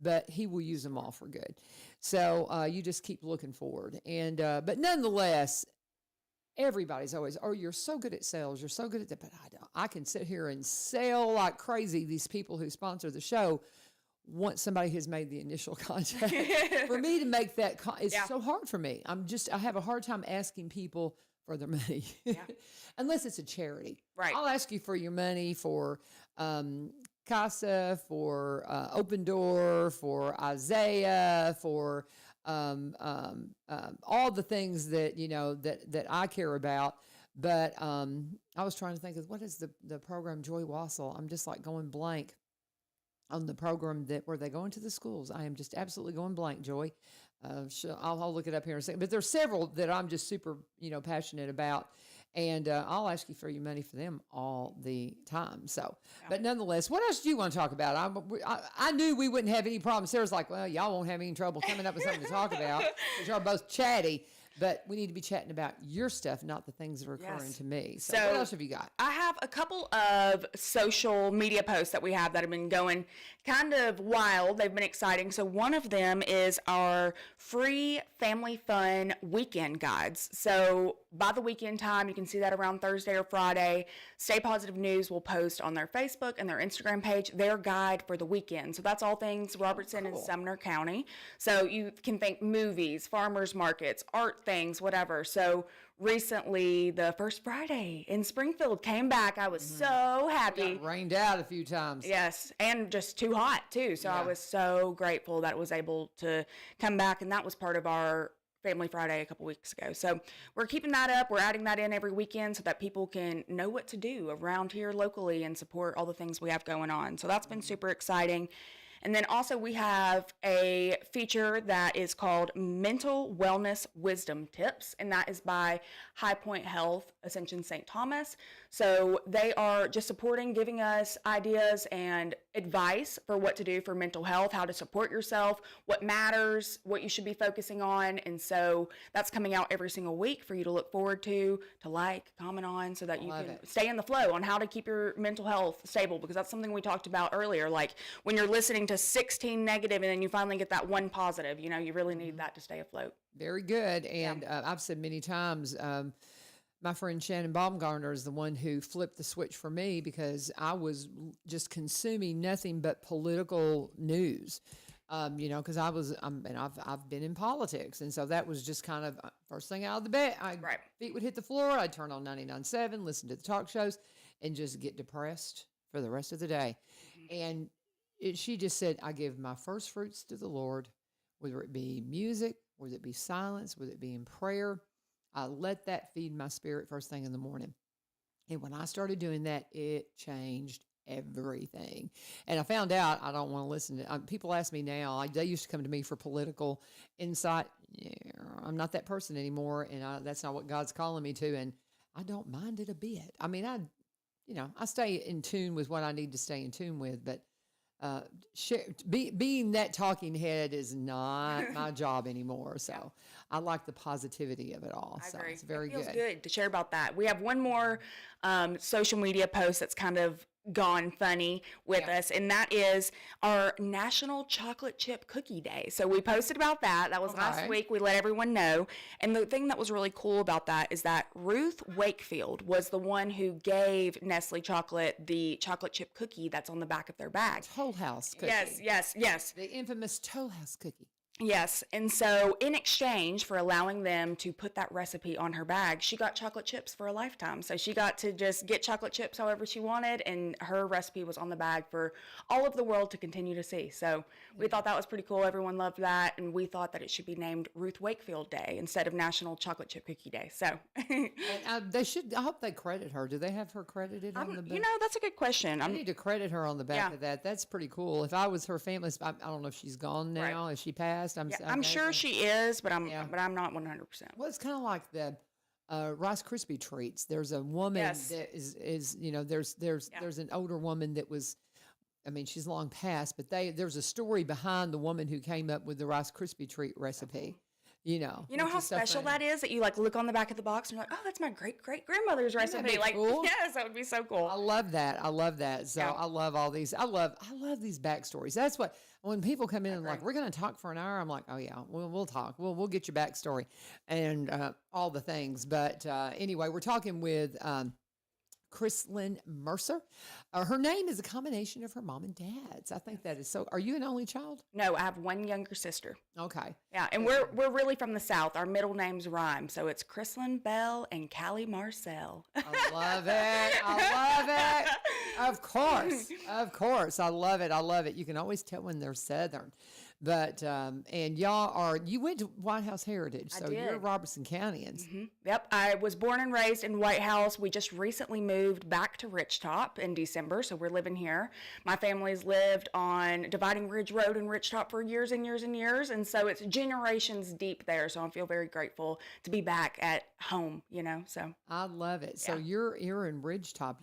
but he will use them all for good. So you just keep looking forward. And but nonetheless, everybody's always, oh, you're so good at sales. You're so good at that. But I don't. I can sit here and sell like crazy. These people who sponsor the show, once somebody has made the initial contact, for me to make that, it's so hard for me. I have a hard time asking people for their money, unless it's a charity. Right. I'll ask you for your money for CASA, for Open Door, for Isaiah, for all the things that, that I care about. But I was trying to think of, what is the program, Joy Wassel? I'm just like going blank on the program where they go into the schools. I am just absolutely going blank, Joy. I'll look it up here in a second. But there's several that I'm just super, passionate about. And I'll ask you for your money for them all the time. So, but nonetheless, what else do you want to talk about? I knew we wouldn't have any problems. Sarah's like, well, y'all won't have any trouble coming up with something to talk about because y'all both chatty. But we need to be chatting about your stuff, not the things that are occurring to me. So what else have you got? I have a couple of social media posts that we have that have been going kind of wild. They've been exciting. So one of them is our free family fun weekend guides. So by the weekend time, you can see that around Thursday or Friday. StayPositive.News will post on their Facebook and their Instagram page their guide for the weekend. So that's all things Robertson and Sumner County. So you can think movies, farmers markets, art things, whatever. So recently, the first Friday in Springfield came back. I was so happy. It got rained out a few times. Yes, and just too hot too. So I was so grateful that it was able to come back, and that was part of our Family Friday a couple weeks ago. So we're keeping that up. We're adding that in every weekend so that people can know what to do around here locally and support all the things we have going on. So that's been super exciting. And then also we have a feature that is called Mental Wellness Wisdom Tips, and that is by High Point Health, Ascension St. Thomas. So they are just supporting, giving us ideas and advice for what to do for mental health, how to support yourself, what matters, what you should be focusing on. And so that's coming out every single week for you to look forward to like, comment on, so that you can stay in the flow on how to keep your mental health stable, because that's something we talked about earlier. Like when you're listening to 16 negative and then you finally get that one positive, you really need that to stay afloat. Very good. And I've said many times, my friend Shannon Baumgartner is the one who flipped the switch for me, because I was just consuming nothing but political news, because I've been in politics. And so that was just kind of first thing out of the bed. Feet would hit the floor. I'd turn on 99.7, listen to the talk shows, and just get depressed for the rest of the day. And she just said, I give my first fruits to the Lord, whether it be music, whether it be silence, whether it be in prayer. I let that feed my spirit first thing in the morning. And when I started doing that, it changed everything. And I found out I don't want to listen to people ask me now, they used to come to me for political insight. Yeah, I'm not that person anymore. And that's not what God's calling me to. And I don't mind it a bit. I mean, I stay in tune with what I need to stay in tune with, but being that talking head is not my job anymore. So I like the positivity of it all. I so agree. It's very It feels good. good to share about that. We have one more social media post that's kind of gone funny with us, and that is our National Chocolate Chip Cookie Day. So we posted about that. That was last week. We let everyone know. And the thing that was really cool about that is that Ruth Wakefield was the one who gave Nestle Chocolate the chocolate chip cookie that's on the back of their bag. Toll House cookie. Yes. The infamous Toll House cookie. Yes, and so in exchange for allowing them to put that recipe on her bag, she got chocolate chips for a lifetime. So she got to just get chocolate chips however she wanted, and her recipe was on the bag for all of the world to continue to see. So we thought that was pretty cool. Everyone loved that, and we thought that it should be named Ruth Wakefield Day instead of National Chocolate Chip Cookie Day. So And, they should. I hope they credit her. Do they have her credited on the back? that's a good question. I need to credit her on the back of that. That's pretty cool. If I was her family, I don't know if she's gone now. If she passed, I'm sure she is, but I'm not 100%. Well, it's kind of like the Rice Krispie treats. There's a woman that is there's an older woman that was, she's long past, but there's a story behind the woman who came up with the Rice Krispie treat recipe. You know how special that is, that you like look on the back of the box and you're like, oh, that's my great-great-grandmother's recipe. Like, cool? yes, that would be so cool. I love that. So I love all these. I love these backstories. That's what, when people come in and like, we're going to talk for an hour, I'm like, oh yeah, we'll talk. We'll get your backstory and all the things. But anyway, we're talking with Krislyn Mercer. Her name is a combination of her mom and dad's. I think that is so. Are you an only child? No, I have one younger sister. Okay. Yeah, and we're really from the South. Our middle names rhyme, so it's Krislyn Bell and Callie Marcel. I love it. I love it. Of course. I love it. You can always tell when they're Southern. But, and you went to White House Heritage, so you're Robertson Countyans. Mm-hmm. Yep. I was born and raised in White House. We just recently moved back to Ridgetop in December, so we're living here. My family's lived on Dividing Ridge Road in Ridgetop for years and years and years, and so it's generations deep there, so I feel very grateful to be back at home, so. I love it. So you're in Ridgetop.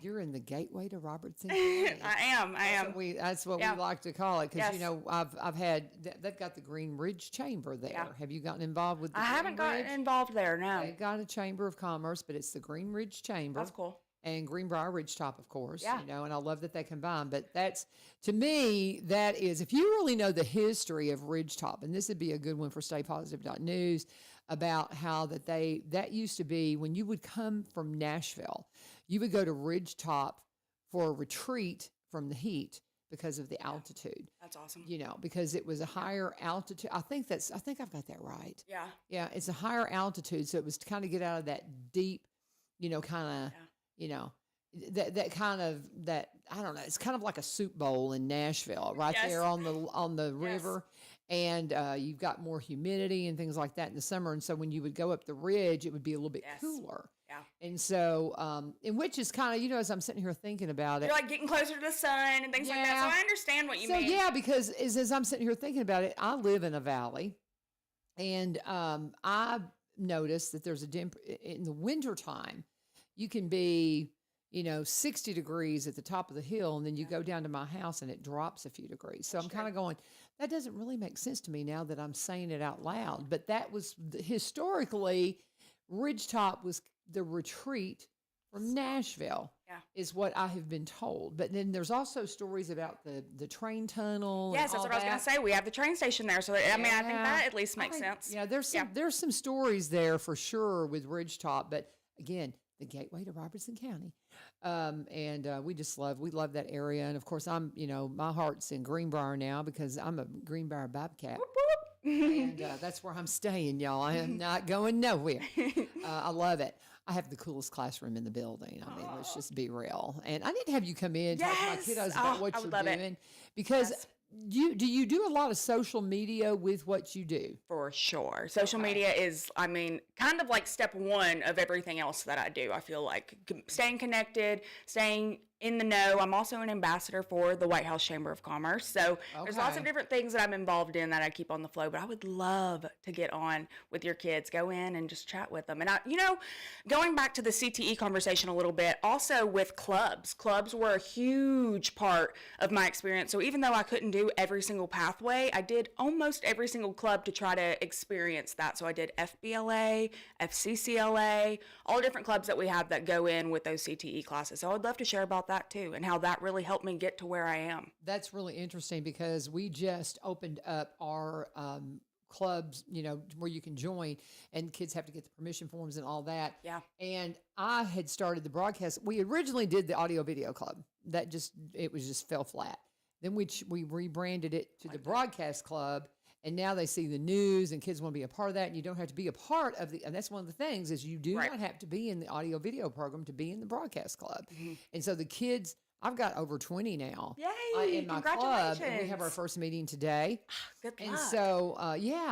You're in the gateway to Robertson County. I am. That's what we like to call it, because, I've had, they've got the Green Ridge Chamber there. Yeah. Have you gotten involved with the I haven't gotten involved there, no. They've got a Chamber of Commerce, but it's the Green Ridge Chamber. That's cool. And Greenbrier Ridgetop, of course, and I love that they combine. But that's, to me, that is, if you really know the history of Ridgetop, and this would be a good one for StayPositive.News, about how that used to be, when you would come from Nashville, you would go to Ridgetop for a retreat from the heat, because of the altitude. That's awesome. Because it was a higher altitude. I think I've got that right. Yeah. Yeah, it's a higher altitude, so it was to kind of get out of that deep, kind of, that kind of, that, I don't know, it's kind of like a soup bowl in Nashville, right there on the river. And you've got more humidity and things like that in the summer. And so when you would go up the ridge, it would be a little bit cooler. Yeah. And so, and which is kind of, as I'm sitting here thinking about it. You're like getting closer to the sun and things like that. So I understand what you mean. So, because as I'm sitting here thinking about it, I live in a valley. And I noticed that there's in the wintertime, you can be, 60 degrees at the top of the hill, and then you go down to my house and it drops a few degrees. So I'm kind of going, that doesn't really make sense to me now that I'm saying it out loud. But that was historically, Ridgetop was the retreat from Nashville, is what I have been told. But then there's also stories about the train tunnel. Yes, that's what I was going to say. We have the train station there, so I think that at least makes sense. Yeah, there's some stories there for sure with Ridgetop, but again, the gateway to Robertson County, and we love that area. And of course, I'm my heart's in Greenbrier now, because I'm a Greenbrier Bobcat. And that's where I'm staying, y'all. I am not going nowhere. I love it. I have the coolest classroom in the building. I mean, let's just be real. And I need to have you come in and talk to my kiddos about what you're doing. Because do you do a lot of social media with what you do? For sure. Social media is, kind of like step one of everything else that I do. I feel like staying connected, staying in the know. I'm also an ambassador for the White House Chamber of Commerce. So there's lots of different things that I'm involved in that I keep on the flow, but I would love to get on with your kids, go in and just chat with them. And going back to the CTE conversation a little bit, also with clubs were a huge part of my experience. So even though I couldn't do every single pathway, I did almost every single club to try to experience that. So I did FBLA, FCCLA, all different clubs that we have that go in with those CTE classes. So I would love to share about that too, and how that really helped me get to where I am. That's really interesting, because we just opened up our clubs, where you can join, and kids have to get the permission forms and all that. Yeah. And I had started the broadcast. We originally did the audio video club. It just fell flat. Then we rebranded it to the broadcast club. And now they see the news, and kids want to be a part of that. And you don't have to be a part of and that's one of the things, is you do not have to be in the audio video program to be in the broadcast club. Mm-hmm. And so the kids, I've got over 20 now. Yay! In my club, and we have our first meeting today. Good luck. And so,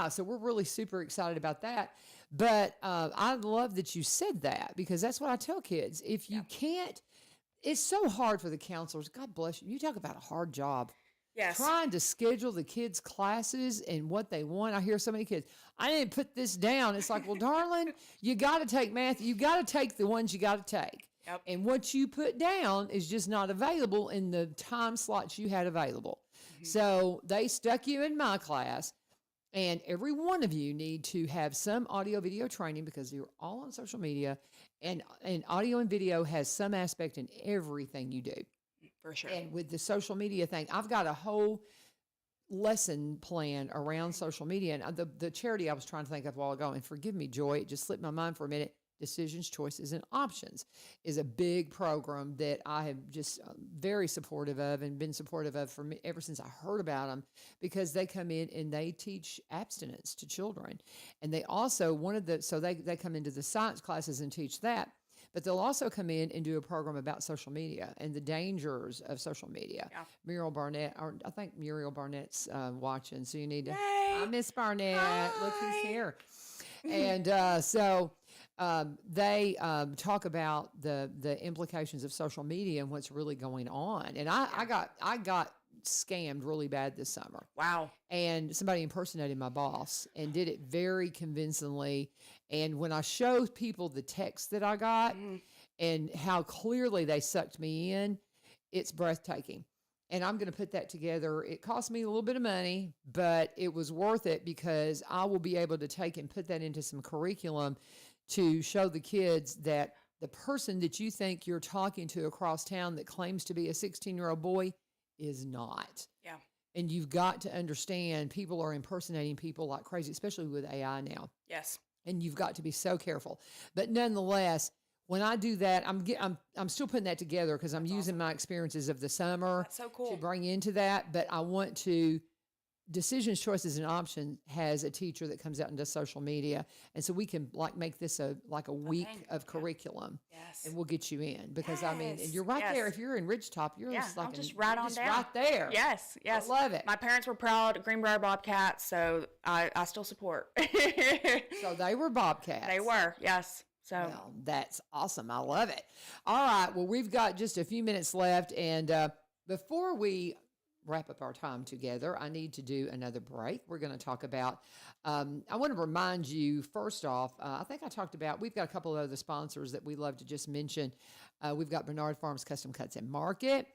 so we're really super excited about that. But I love that you said that, because that's what I tell kids. If you can't, it's so hard for the counselors. God bless you. You talk about a hard job. Yes. Trying to schedule the kids' classes and what they want. I hear so many kids, I didn't put this down. It's like, well, darling, you got to take math. You got to take the ones you got to take. Yep. And what you put down is just not available in the time slots you had available. Mm-hmm. So they stuck you in my class. And every one of you need to have some audio video training because you're all on social media, and audio and video has some aspect in everything you do. For sure. And with the social media thing, I've got a whole lesson plan around social media. And the charity I was trying to think of a while ago, and forgive me, Joy, it just slipped my mind for a minute. Decisions, Choices, and Options is a big program that I have just very supportive of and been supportive of for me ever since I heard about them, because they come in and they teach abstinence to children. And they also, they come into the science classes and teach that, but they'll also come in and do a program about social media and the dangers of social media. Yeah. I think Muriel Barnett's watching, so you need to, hi, Miss Barnett, hi. Look who's here. And they talk about the implications of social media and what's really going on. And I got scammed really bad this summer. Wow. And somebody impersonated my boss and did it very convincingly. And when I showed people the text that I got and how clearly they sucked me in, it's breathtaking. And I'm going to put that together. It cost me a little bit of money, but it was worth it because I will be able to take and put that into some curriculum to show the kids that the person that you think you're talking to across town that claims to be a 16-year-old boy is not. Yeah. And you've got to understand people are impersonating people like crazy, especially with AI now. Yes. And you've got to be so careful. But nonetheless, when I do that, I'm still putting that together because I'm using my experiences of the summer to bring into that. But I want to, Decisions, Choices, and Options has a teacher that comes out and does social media. And so we can make this a week of curriculum. Yes. And we'll get you in because and you're right there. If you're in Ridgetop, you're just like, just right on down. Right there. Yes. Yes. I love it. My parents were proud Greenbrier Bobcats, so I still support. So they were Bobcats. They were. Yes. So well, that's awesome. I love it. All right. Well, we've got just a few minutes left. And before we wrap up our time together, I need to do another break. We're going to talk about, I want to remind you, first off, I think I talked about, we've got a couple of other sponsors that we love to just mention. We've got Bernard Farms Custom Cuts and Market.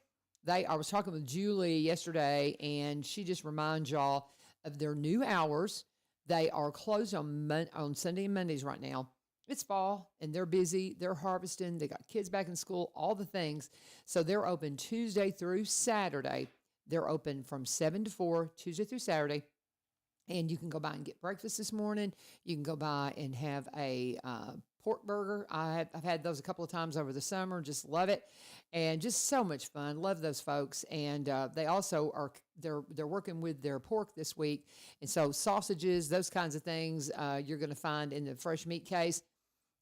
I was talking with Julie yesterday, and she just reminds y'all of their new hours. They are closed on Sunday and Mondays right now. It's fall, and they're busy. They're harvesting. They got kids back in school, all the things. So they're open Tuesday through Saturday. They're open from 7 to 4, Tuesday through Saturday. And you can go by and get breakfast this morning. You can go by and have a pork burger. I've had those a couple of times over the summer. Just love it. And just so much fun. Love those folks. And they also they're working with their pork this week. And so sausages, those kinds of things you're going to find in the fresh meat case.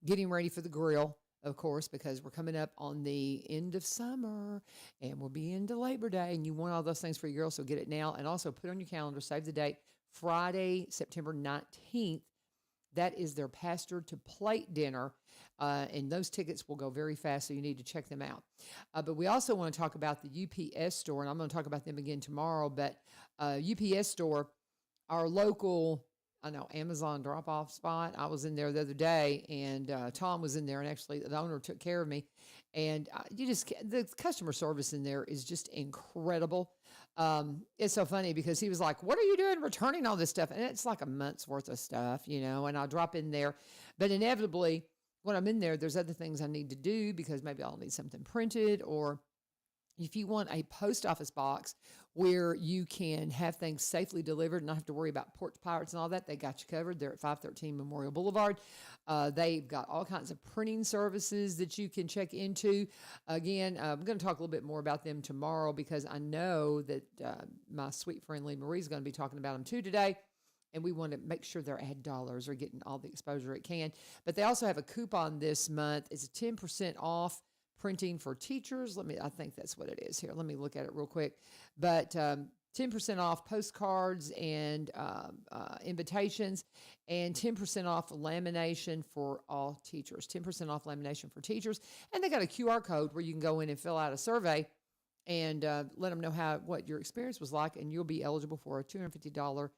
Getting ready for the grill, of course, because we're coming up on the end of summer and we'll be into Labor Day, and you want all those things for your girl, so get it now. And also put on your calendar, save the date, Friday, September 19th. That is their Pastor to Plate dinner, and those tickets will go very fast, so you need to check them out. But we also want to talk about the UPS store, and I'm going to talk about them again tomorrow, but UPS store, our local Amazon drop-off spot. I was in there the other day, and Tom was in there, and actually the owner took care of me. And the customer service in there is just incredible. It's so funny because he was like, "What are you doing returning all this stuff?" And it's like a month's worth of stuff, and I'll drop in there. But inevitably, when I'm in there, there's other things I need to do because maybe I'll need something printed, or if you want a post office box where you can have things safely delivered and not have to worry about porch pirates and all that, they got you covered. They're at 513 Memorial Boulevard. They've got all kinds of printing services that you can check into. Again, I'm going to talk a little bit more about them tomorrow because I know that my sweet friend Lee Marie's going to be talking about them too today. And we want to make sure their ad dollars are getting all the exposure it can. But they also have a coupon this month. It's a 10% off printing for teachers. I think that's what it is here. Let me look at it real quick. But 10% off postcards and invitations, and 10% off lamination for all teachers. 10% off lamination for teachers. And they got a QR code where you can go in and fill out a survey and let them know what your experience was like, and you'll be eligible for a $250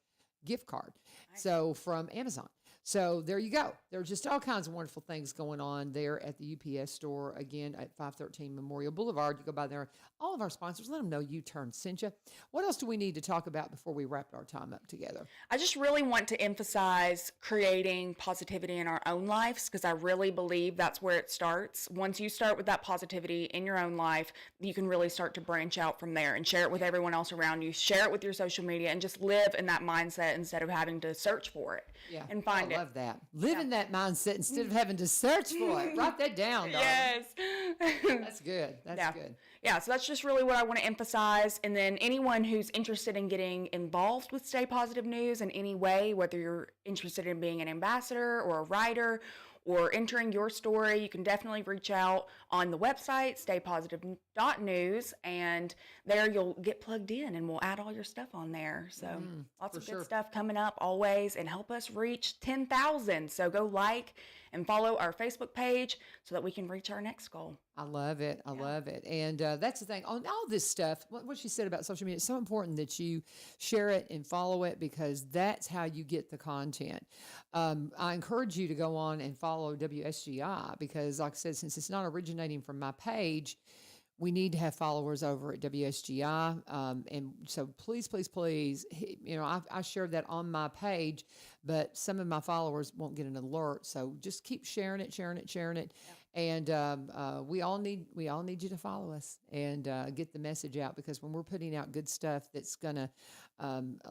gift card. Nice. So from Amazon. So there you go. There are just all kinds of wonderful things going on there at the UPS store, again, at 513 Memorial Boulevard. You go by there. All of our sponsors, let them know U-Turn sent you. What else do we need to talk about before we wrap our time up together? I just really want to emphasize creating positivity in our own lives, because I really believe that's where it starts. Once you start with that positivity in your own life, you can really start to branch out from there and share it with everyone else around you, share it with your social media, and just live in that mindset instead of having to search for it and find it. I love that. Live in that mindset instead of having to search for it. Write that down, dog. Yes. That's good. That's good. Yeah, so that's just really what I want to emphasize. And then anyone who's interested in getting involved with Stay Positive News in any way, whether you're interested in being an ambassador or a writer or entering your story, you can definitely reach out on the website, StayPositive.News, and there you'll get plugged in and we'll add all your stuff on there. So lots of good stuff coming up always, and help us reach 10,000. So go like and follow our Facebook page so that we can reach our next goal. I love it. I love it. And that's the thing. On all this stuff, what she said about social media, it's so important that you share it and follow it, because that's how you get the content. I encourage you to go on and follow WSGI, because like I said, since it's not originating from my page, we need to have followers over at WSGI. And so please, please, please, I share that on my page, but some of my followers won't get an alert. So just keep sharing it. And we all need you to follow us and get the message out, because when we're putting out good stuff that's going to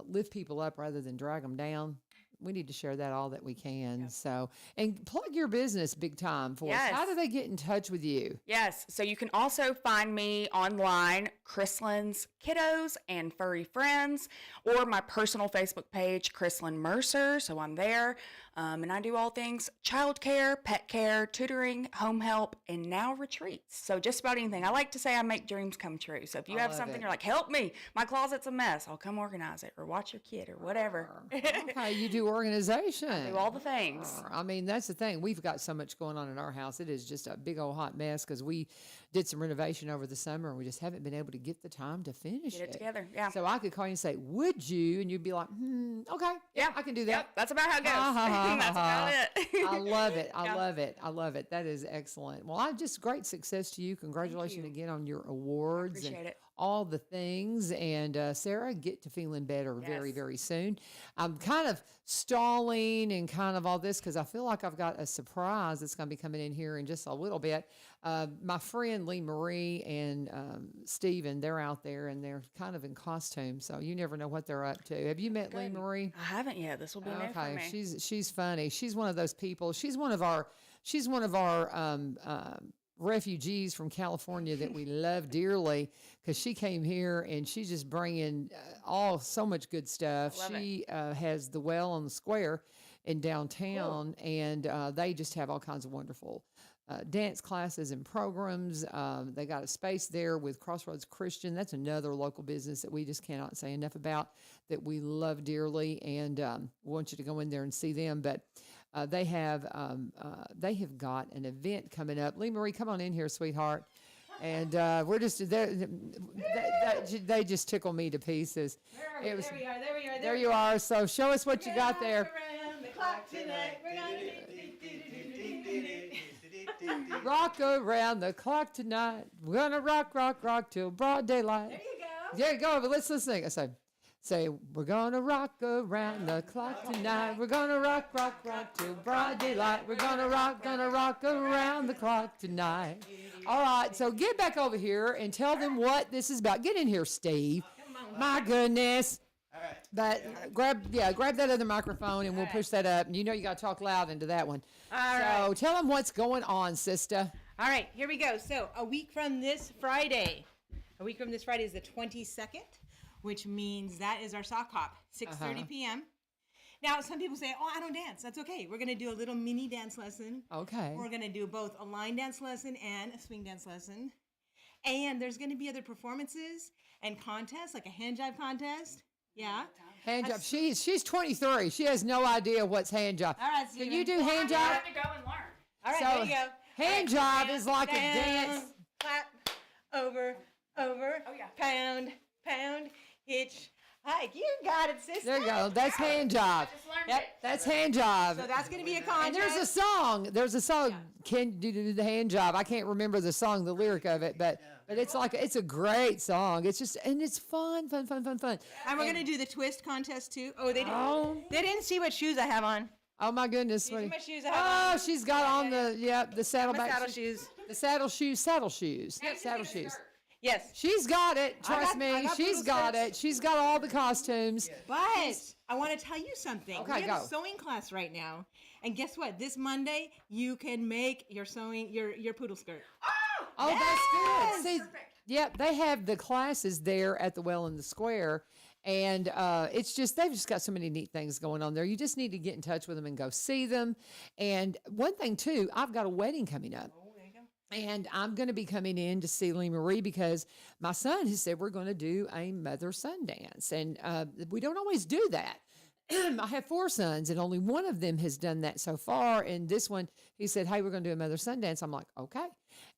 lift people up rather than drag them down, we need to share that all that we can. Yep. So, and plug your business big time for us. How do they get in touch with you? Yes. So you can also find me online, Krislyn's Kiddos and Furry Friends, or my personal Facebook page, Krislyn Mercer. So I'm there. And I do all things childcare, pet care, tutoring, home help, and now retreats. So just about anything. I like to say I make dreams come true. So if you have something, you're like, help me, my closet's a mess, I'll come organize it, or watch your kid, or whatever. Okay, you do organization. I do all the things. I mean, that's the thing. We've got so much going on in our house. It is just a big old hot mess, because we did some renovation over the summer, and we just haven't been able to get the time to finish it together. Yeah. So I could call you and say, would you? And you'd be like, okay, yeah, I can do that. Yep, that's about how it goes. That's about it. I love it. I love it. That is excellent. Well, just great success to you. Congratulations again on your awards. I appreciate it. All the things. And Sarah, get to feeling better very, very soon. I'm kind of stalling and kind of all this because I feel like I've got a surprise that's going to be coming in here in just a little bit. My friend Lee Marie and Steven, they're out there and they're kind of in costume, so you never know what they're up to. Have you met Lee Marie? I haven't yet. This will be new for me. She's funny. She's one of those people. She's one of our refugees from California that we love dearly, because she came here and she's just bringing so much good stuff. She has the Well on the Square in downtown, and they just have all kinds of wonderful dance classes and programs. They got a space there with Crossroads Christian. That's another local business that we just cannot say enough about, that we love dearly, and want you to go in there and see them. But they have got an event coming up. Lee Marie, come on in here, sweetheart. And we're just they just tickle me to pieces. There we are. There you are. So show us what you got there. Around the clock tonight. We're gonna Rock around the clock tonight. We're gonna rock till broad daylight. There you go. Yeah, go. But let's sing. I say, we're gonna rock around the clock tonight. We're gonna rock till broad daylight. We're gonna rock around the clock tonight. All right, so get back over here and tell them what this is about. Get in here, Steve. My goodness. All right. But grab that other microphone and we'll push that up. And you know you got to talk loud into that one. All so right. tell them what's going on, sister. All right, here we go. So a week from this Friday is the 22nd, which means that is our sock hop, 6:30 p.m. Now, some people say, oh, I don't dance. That's okay. We're going to do a little mini dance lesson. Okay. We're going to do both a line dance lesson and a swing dance lesson. And there's going to be other performances and contests, like a hand jive contest. Yeah. Hand job. She's 23. She has no idea what's hand job. All right, Can you do hand job? I have to go and learn. All right, So, there you go. Hand job is like a Down, dance. clap, over, Oh, yeah. pound, hitch, Hi, you got it, sister. There you go. That's hand job. Yep. That's hand job. So that's going to be a And contest. there's a song. Can you do the hand job? I can't remember the song, the lyric of it, but it's a great song. It's just, and it's fun. And we're going to do the twist contest too. Oh, they didn't see what shoes I have on. Oh my goodness. You see my shoes I have on? She's got on the saddleback. Saddle shoes. The saddle shoes. Saddle shoes. Yes. She's got it. Trust me. She's got it. She's got all the costumes. But I want to tell you something. Okay, we have go. a sewing class right now. And guess what? This Monday, you can make your poodle skirt. Oh, that's good. See, they have the classes there at the Well in the Square. And it's just, they've just got so many neat things going on there. You just need to get in touch with them and go see them. And one thing, too, I've got a wedding coming up. And I'm going to be coming in to see Lee Marie because my son has said we're going to do a mother-son dance. And we don't always do that. I have 4 sons, and only one of them has done that so far. And this one, he said, hey, we're going to do a mother-son dance. I'm like, okay.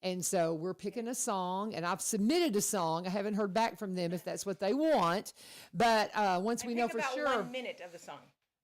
And so we're picking a song, and I've submitted a song. I haven't heard back from them if that's what they want. But once we know for sure. Pick about 1 minute of the song.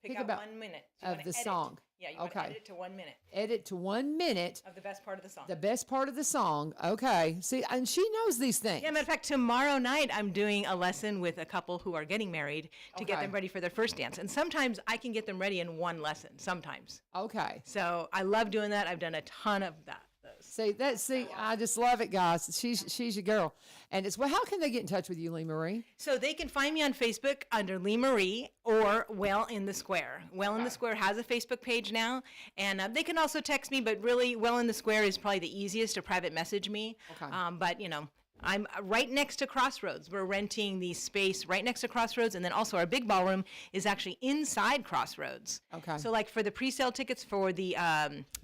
Pick out 1 minute. Of the song. Yeah, you want to edit it to 1 minute. Edit to 1 minute. Of the best part of the song. The best part of the song. Okay. See, and she knows these things. Yeah, matter of fact, tomorrow night I'm doing a lesson with a couple who are getting married to get them ready for their first dance. And sometimes I can get them ready in one lesson, sometimes. Okay. So I love doing that. I've done a ton of that. See, I just love it, guys. She's your girl. And it's, well, how can they get in touch with you, Lee Marie? So they can find me on Facebook under Lee Marie or Well in the Square. Well in the Square has a Facebook page now. And they can also text me, but really Well in the Square is probably the easiest to private message me. Okay. But, I'm right next to Crossroads. We're renting the space right next to Crossroads, and then also our big ballroom is actually inside Crossroads. Okay. So like for the pre-sale tickets for the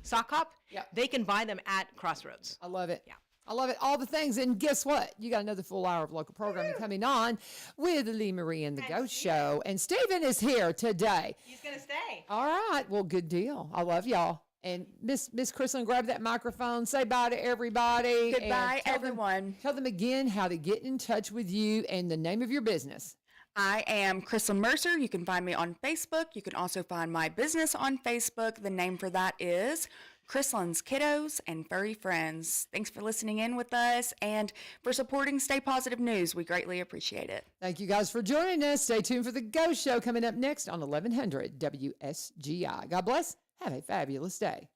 sock hop, they can buy them at Crossroads. I love it. Yeah. I love it. All the things. And guess what? You got another full hour of local programming coming on with Lee Marie and the Ghost Show. And Stephen is here today. He's going to stay. All right. Well, good deal. I love y'all. And Miss Krislyn, grab that microphone. Say bye to everybody. Goodbye, everyone. Tell them again how to get in touch with you and the name of your business. I am Krislyn Mercer. You can find me on Facebook. You can also find my business on Facebook. The name for that is Krislyn's Kiddos and Furry Friends. Thanks for listening in with us and for supporting Stay Positive News. We greatly appreciate it. Thank you guys for joining us. Stay tuned for the Ghost Show coming up next on 1100 WSGI. God bless. Have a fabulous day.